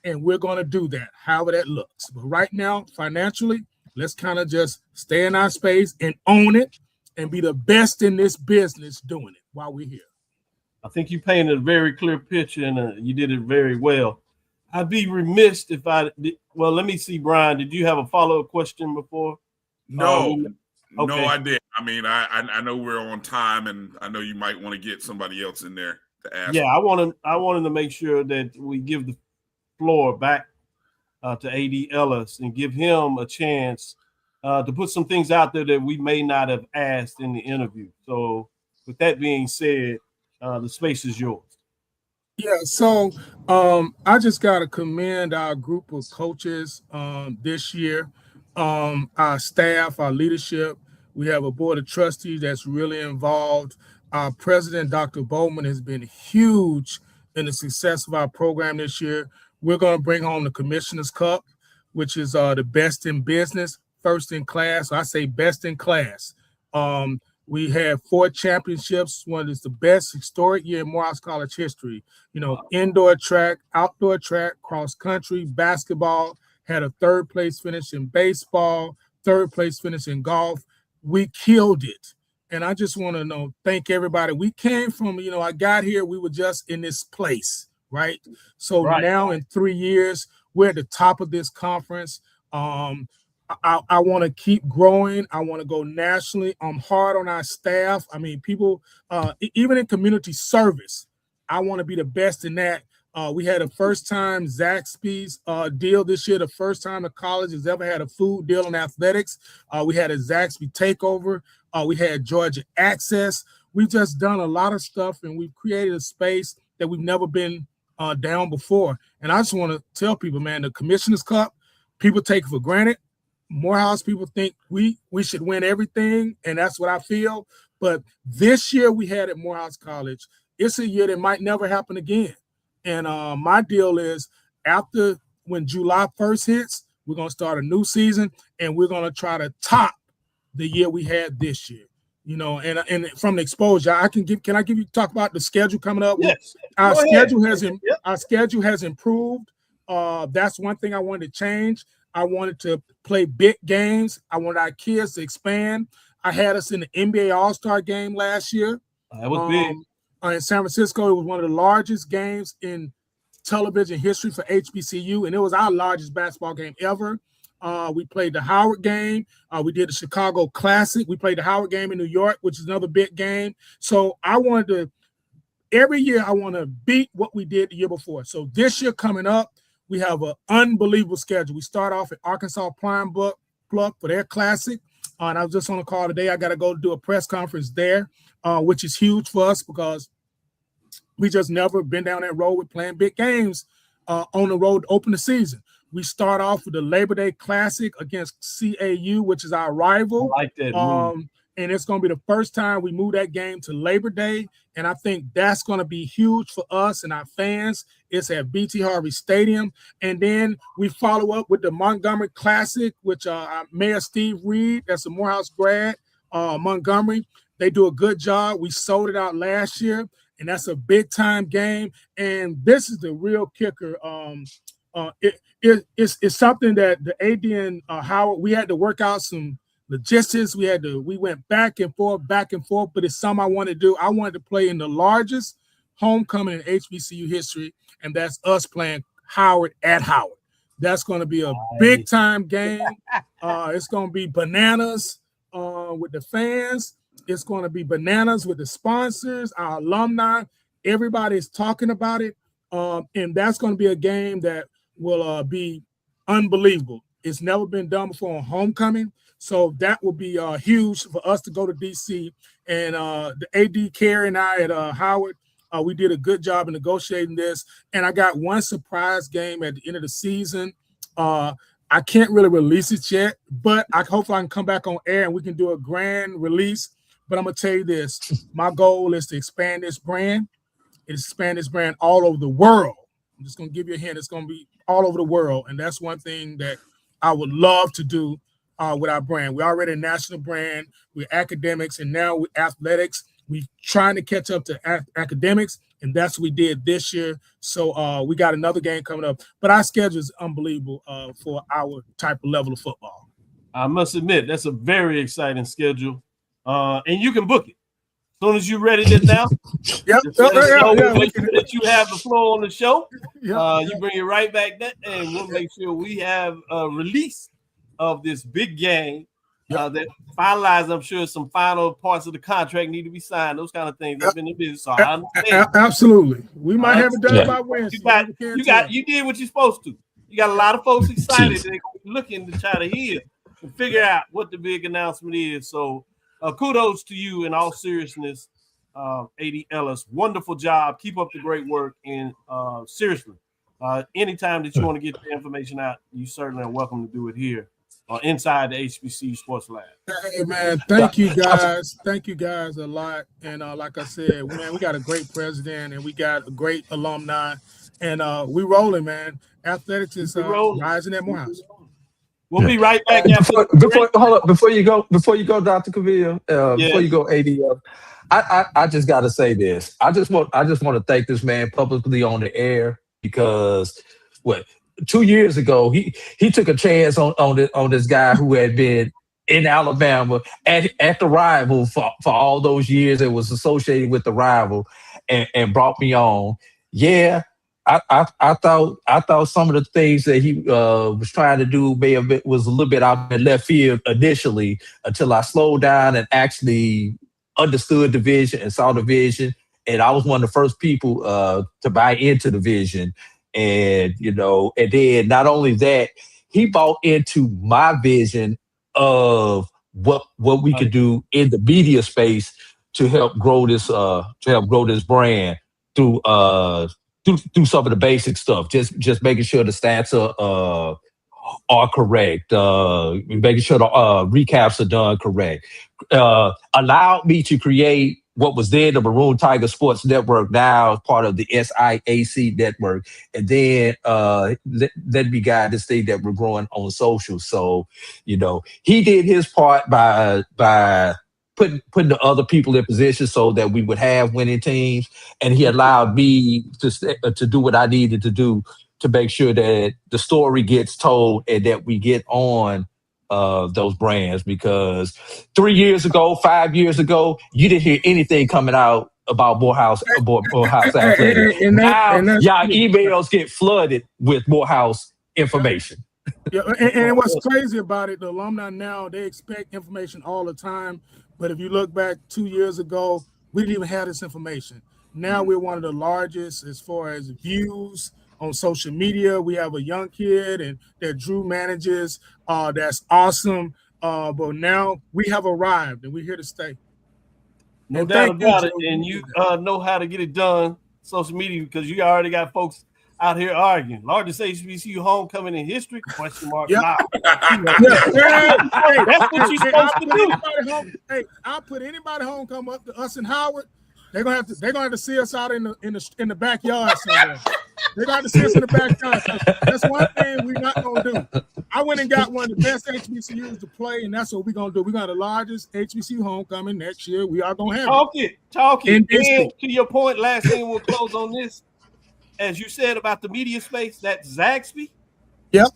[SPEAKER 10] and we're gonna do that, however that looks. But right now, financially, let's kind of just stay in our space and own it, and be the best in this business doing it while we're here.
[SPEAKER 2] I think you painted a very clear picture, and you did it very well. I'd be remiss if I did. Well, let me see, Brian. Did you have a follow-up question before?
[SPEAKER 8] No,
[SPEAKER 2] okay.
[SPEAKER 8] No, I did. I mean, I know we're on time, and I know you might want to get somebody else in there to ask.
[SPEAKER 2] Yeah, I wanted to make sure that we give the floor back to AD Ellis and give him a chance to put some things out there that we may not have asked in the interview. So, with that being said, the space is yours.
[SPEAKER 10] Yeah, so I just got to commend our group of coaches this year, our staff, our leadership. We have a board of trustees that's really involved. Our president, Dr. Bowman, has been huge in the success of our program this year. We're going to bring home the Commissioner's Cup, which is the best in business, first in class. I say best in class. We have 4 championships. One is the best historic year in Morehouse College history. Indoor track, outdoor track, cross country, basketball, had a 3rd place finish in baseball, 3rd place finish in golf. We killed it. And I just want to thank everybody. We came from, I got here, we were just in this place, right? So now in 3 years, we're at the top of this conference. I want to keep growing. I want to go nationally. I'm hard on our staff. I mean, people, even in community service, I want to be the best in that. We had a first-time Zaxby's deal this year, the first time the college has ever had a food deal in athletics. We had a Zaxby takeover. We had Georgia Access. We've just done a lot of stuff, and we've created a space that we've never been down before. And I just want to tell people, man, the Commissioner's Cup, people take it for granted. Morehouse people think we should win everything, and that's what I feel. But this year we had at Morehouse College, it's a year that might never happen again. And my deal is after when July 1st hits, we're gonna start a new season, and we're gonna try to top the year we had this year. You know, and from the exposure, can I talk about the schedule coming up?
[SPEAKER 2] Yes.
[SPEAKER 10] Our schedule has improved. That's one thing I wanted to change. I wanted to play big games. I wanted our kids to expand. I had us in the NBA All-Star game last year.
[SPEAKER 2] That was big.
[SPEAKER 10] In San Francisco, it was one of the largest games in television history for HBCU, and it was our largest basketball game ever. We played the Howard game. We did the Chicago Classic. We played the Howard game in New York, which is another big game. So every year I want to beat what we did the year before. So this year coming up, we have an unbelievable schedule. We start off at Arkansas Pine Bluff for their Classic. And I was just on a call today. I got to go do a press conference there, which is huge for us because we just never been down that road with playing big games on the road to open the season. We start off with the Labor Day Classic against CAU, which is our rival.
[SPEAKER 2] I like that move.
[SPEAKER 10] And it's going to be the first time we move that game to Labor Day. And I think that's going to be huge for us and our fans. It's at BT Harvey Stadium. And then we follow up with the Montgomery Classic, which Mayor Steve Reed, that's a Morehouse grad, Montgomery. They do a good job. We sold it out last year, and that's a big-time game. And this is the real kicker. It's something that the AD and Howard, we had to work out some logistics. We went back and forth, but it's something I want to do. I wanted to play in the largest homecoming in HBCU history, and that's us playing Howard at Howard. That's going to be a big time game. It's going to be bananas with the fans. It's going to be bananas with the sponsors, our alumni. Everybody's talking about it, and that's going to be a game that will be unbelievable. It's never been done before on homecoming. So that will be huge for us to go to DC. And the AD Carey and I at Howard, we did a good job in negotiating this. And I got one surprise game at the end of the season. I can't really release it yet, but I hope I can come back on air and we can do a grand release. But I'm going to tell you this. My goal is to expand this brand. Expand this brand all over the world. I'm just going to give you a hint. It's going to be all over the world. And that's one thing that I would love to do with our brand. We're already a national brand. We're academics, and now we're athletics. We're trying to catch up to academics, and that's what we did this year. So we got another game coming up. But our schedule is unbelievable for our type of level of football.
[SPEAKER 2] I must admit, that's a very exciting schedule. And you can book it. As soon as you're ready to now, that you have the flow on the show. You bring it right back there, and we'll make sure we have a release of this big game that finalized. I'm sure some final parts of the contract need to be signed. Those kind of things. I've been in business, so I understand.
[SPEAKER 10] Absolutely, we might have it done by Wednesday.
[SPEAKER 2] You did what you're supposed to. You got a lot of folks excited. They're looking to try to hear and figure out what the big announcement is. So. Kudos to you in all seriousness, AD Ellis. Wonderful job. Keep up the great work. And seriously, anytime that you want to get the information out, you certainly are welcome to do it here inside the HBCU Sports Lab.
[SPEAKER 10] Hey, man, thank you guys. Thank you guys a lot. And like I said, man, we got a great president and we got a great alumni. And we rolling, man. Athletics is rising at Morehouse.
[SPEAKER 2] We'll be right back.
[SPEAKER 3] Before you go, Dr. Cavil, before you go, AD, I just got to say this. I just want to thank this man publicly on the air because 2 years ago he took a chance on this guy who had been in Alabama at the rival for all those years and was associated with the rival and brought me on. Yeah. I thought some of the things that he was trying to do was a little bit out in left field initially until I slowed down and actually understood the vision and saw the vision. And I was one of the first people to buy into the vision. And, and then not only that, he bought into my vision of what we could do in the media space to help grow this brand through some of the basic stuff, just making sure the stats are
[SPEAKER 11] are correct. Making sure the recaps are done correct. Allowed me to create what was then the Maroon Tiger Sports Network, now part of the SIAC network. And then let me guide this thing that we're growing on social. So, he did his part by putting the other people in position so that we would have winning teams. And he allowed me to do what I needed to do to make sure that the story gets told and that we get on those brands, because 3 years ago, 5 years ago, you didn't hear anything coming out about Morehouse Athletic. Now, y'all emails get flooded with Morehouse information.
[SPEAKER 10] Yeah, and what's crazy about it, the alumni now, they expect information all the time. But if you look back 2 years ago, we didn't even have this information. Now we're one of the largest as far as views on social media. We have a young kid and that Drew manages. That's awesome. But now we have arrived and we're here to stay.
[SPEAKER 2] No doubt about it. And you know how to get it done, social media, because you already got folks out here arguing. Largest HBCU homecoming in history? Question mark.
[SPEAKER 10] Yep.
[SPEAKER 2] Now.
[SPEAKER 10] That's what you're supposed to do. Hey, I'll put anybody homecoming up to us in Howard. They're gonna have to see us out in the backyard somewhere. They're gonna have to see us in the backyard. That's one thing we're not gonna do. I went and got one of the best HBCUs to play, and that's what we're gonna do. We got the largest HBCU homecoming next year. We are gonna have
[SPEAKER 2] Talk it. And to your point, last thing we'll close on this. As you said about the media space, that Zaxby.
[SPEAKER 10] Yep.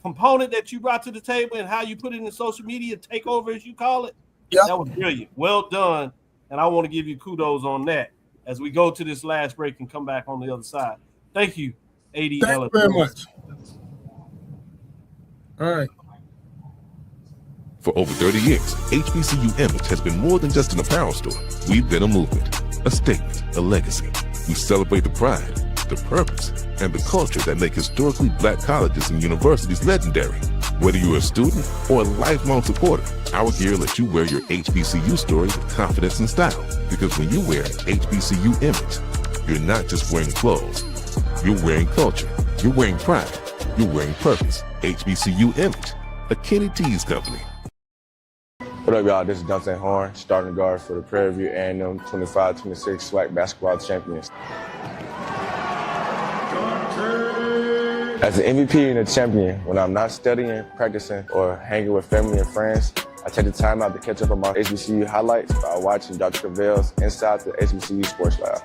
[SPEAKER 2] Component that you brought to the table and how you put it in the social media takeover, as you call it.
[SPEAKER 10] Yep.
[SPEAKER 2] That was brilliant. Well done. And I want to give you kudos on that as we go to this last break and come back on the other side. Thank you, AD.
[SPEAKER 10] Thank you very much. All right.
[SPEAKER 6] For over 30 years, HBCU Image has been more than just an apparel store. We've been a movement, a statement, a legacy. We celebrate the pride, the purpose, and the culture that make historically black colleges and universities legendary. Whether you're a student or a lifelong supporter, our gear lets you wear your HBCU story with confidence and style. Because when you wear HBCU Image, you're not just wearing clothes. You're wearing culture. You're wearing pride. You're wearing purpose. HBCU Image, a Kenny T's company.
[SPEAKER 12] What up, y'all? This is Dante Horn, starting guard for the Prairie View A&M 25-26 SWAC basketball champions. As an MVP and a champion, when I'm not studying, practicing, or hanging with family and friends, I take the time out to catch up on my HBCU highlights by watching Dr. Cavil's Inside the HBCU Sports Lab.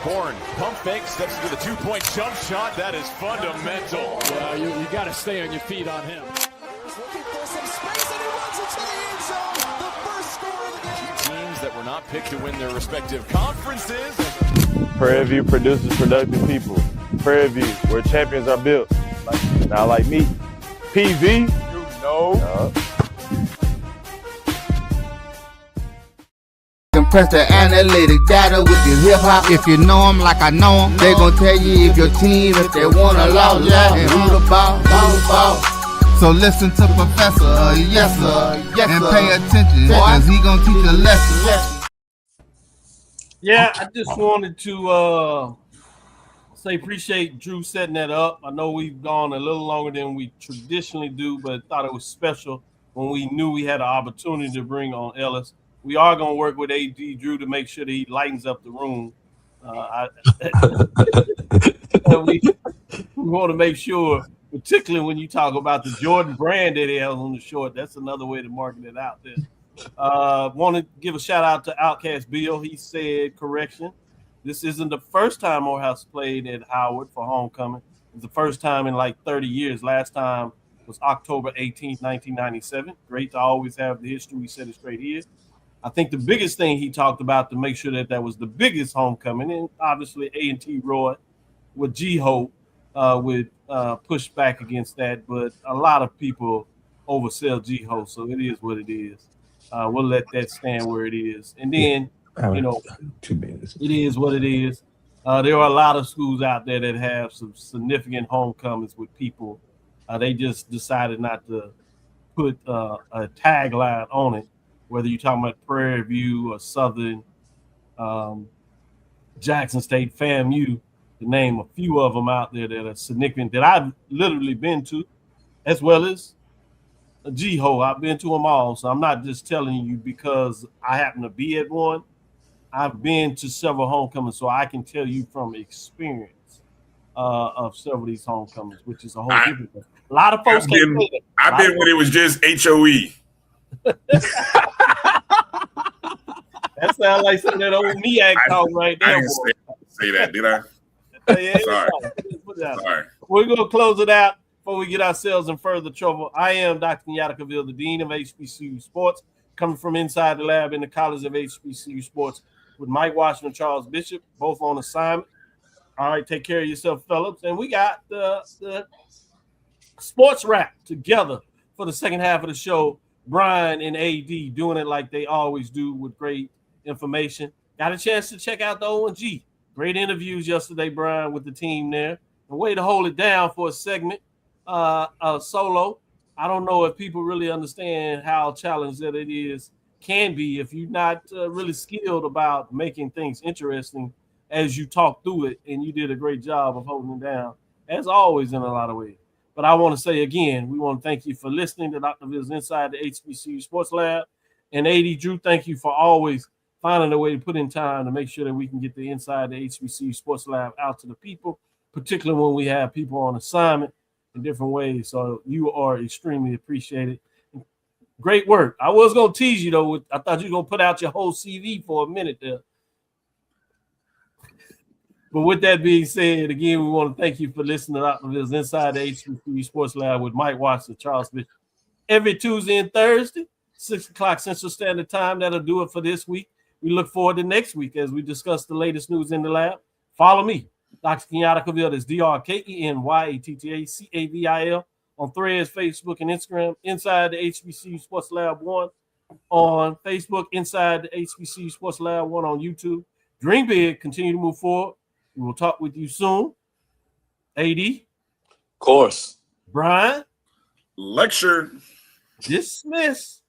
[SPEAKER 13] Horn, pump fake, steps into the two-point jump shot. That is fundamental. Yeah, you got to stay on your feet on him.
[SPEAKER 14] Looking for some space, and he runs into the end zone. The first score of the game.
[SPEAKER 13] Teams that were not picked to win their respective conferences.
[SPEAKER 15] Prairie View produces productive people. Prairie View, where champions are built. Not like me. PV, you know.
[SPEAKER 1] Compress the analytic data with your hip hop. If you know them like I know them, they gon' tell you if your team, if they wanna lose, and who the ball. So listen to Professor, yes sir, and pay attention, cause he gon' teach a lesson.
[SPEAKER 2] Yeah, I just wanted to say appreciate Drew setting that up. I know we've gone a little longer than we traditionally do, but thought it was special when we knew we had an opportunity to bring on Ellis. We are going to work with AD Drew to make sure that he lightens up the room. We want to make sure, particularly when you talk about the Jordan brand that he has on the short, that's another way to market it out there. Want to give a shout out to Outcast Bill. He said, correction, this isn't the first time Morehouse played at Howard for homecoming. It's the first time in like 30 years. Last time was October 18th, 1997. Great to always have the history. We set it straight here. I think the biggest thing he talked about to make sure that was the biggest homecoming, and obviously A&T Roy with G-Hope would push back against that, but a lot of people oversell G-Hope, so it is what it is. We'll let that stand where it is. And then, it is what it is. There are a lot of schools out there that have some significant homecomings with people. They just decided not to put a tagline on it, whether you're talking about Prairie View or Southern. Jackson State, FAMU, to name a few of them out there that are significant that I've literally been to, as well as a G-Ho. I've been to them all, so I'm not just telling you because I happen to be at one. I've been to several homecomings, so I can tell you from experience of several of these homecomings, which is a whole different thing. A lot of folks can't say that.
[SPEAKER 8] I've been when it was just HOE.
[SPEAKER 2] That sounds like some of that old MEAC talk right there.
[SPEAKER 8] I didn't say that, did I?
[SPEAKER 2] Yeah, sorry. We're going to close it out before we get ourselves in further trouble. I am Dr. Kenyatta Cavil, the Dean of HBCU Sports, coming from inside the lab in the College of HBCU Sports with Mike Washington and Charles Bishop, both on assignment. All right, take care of yourself, fellas. And we got the sports wrap together for the second half of the show. Brian and AD doing it like they always do with great information. Got a chance to check out the O&G. Great interviews yesterday, Brian, with the team there. And way to hold it down for a segment solo. I don't know if people really understand how challenged that it can be if you're not really skilled about making things interesting as you talk through it, and you did a great job of holding it down, as always, in a lot of ways. But I want to say again, we want to thank you for listening to Dr. Vill's Inside the HBCU Sports Lab. And AD Drew, thank you for always finding a way to put in time to make sure that we can get the Inside the HBCU Sports Lab out to the people, particularly when we have people on assignment in different ways. So you are extremely appreciated. Great work. I was going to tease you, though. I thought you were going to put out your whole CV for a minute there. But with that being said, again, we want to thank you for listening to Dr. Vill's Inside the HBCU Sports Lab with Mike Watson, Charles Bishop. Every Tuesday and Thursday, 6 o'clock Central Standard Time. That'll do it for this week. We look forward to next week as we discuss the latest news in the lab. Follow me, Dr. Kenyatta Cavil. That's DrKenyattacavil on Threads, Facebook, and Instagram. Inside the HBCU Sports Lab 1 on Facebook. Inside the HBCU Sports Lab 1 on YouTube. Dream big. Continue to move forward. We will talk with you soon. AD.
[SPEAKER 11] Of course.
[SPEAKER 2] Brian.
[SPEAKER 8] Lecture.
[SPEAKER 2] Dismiss.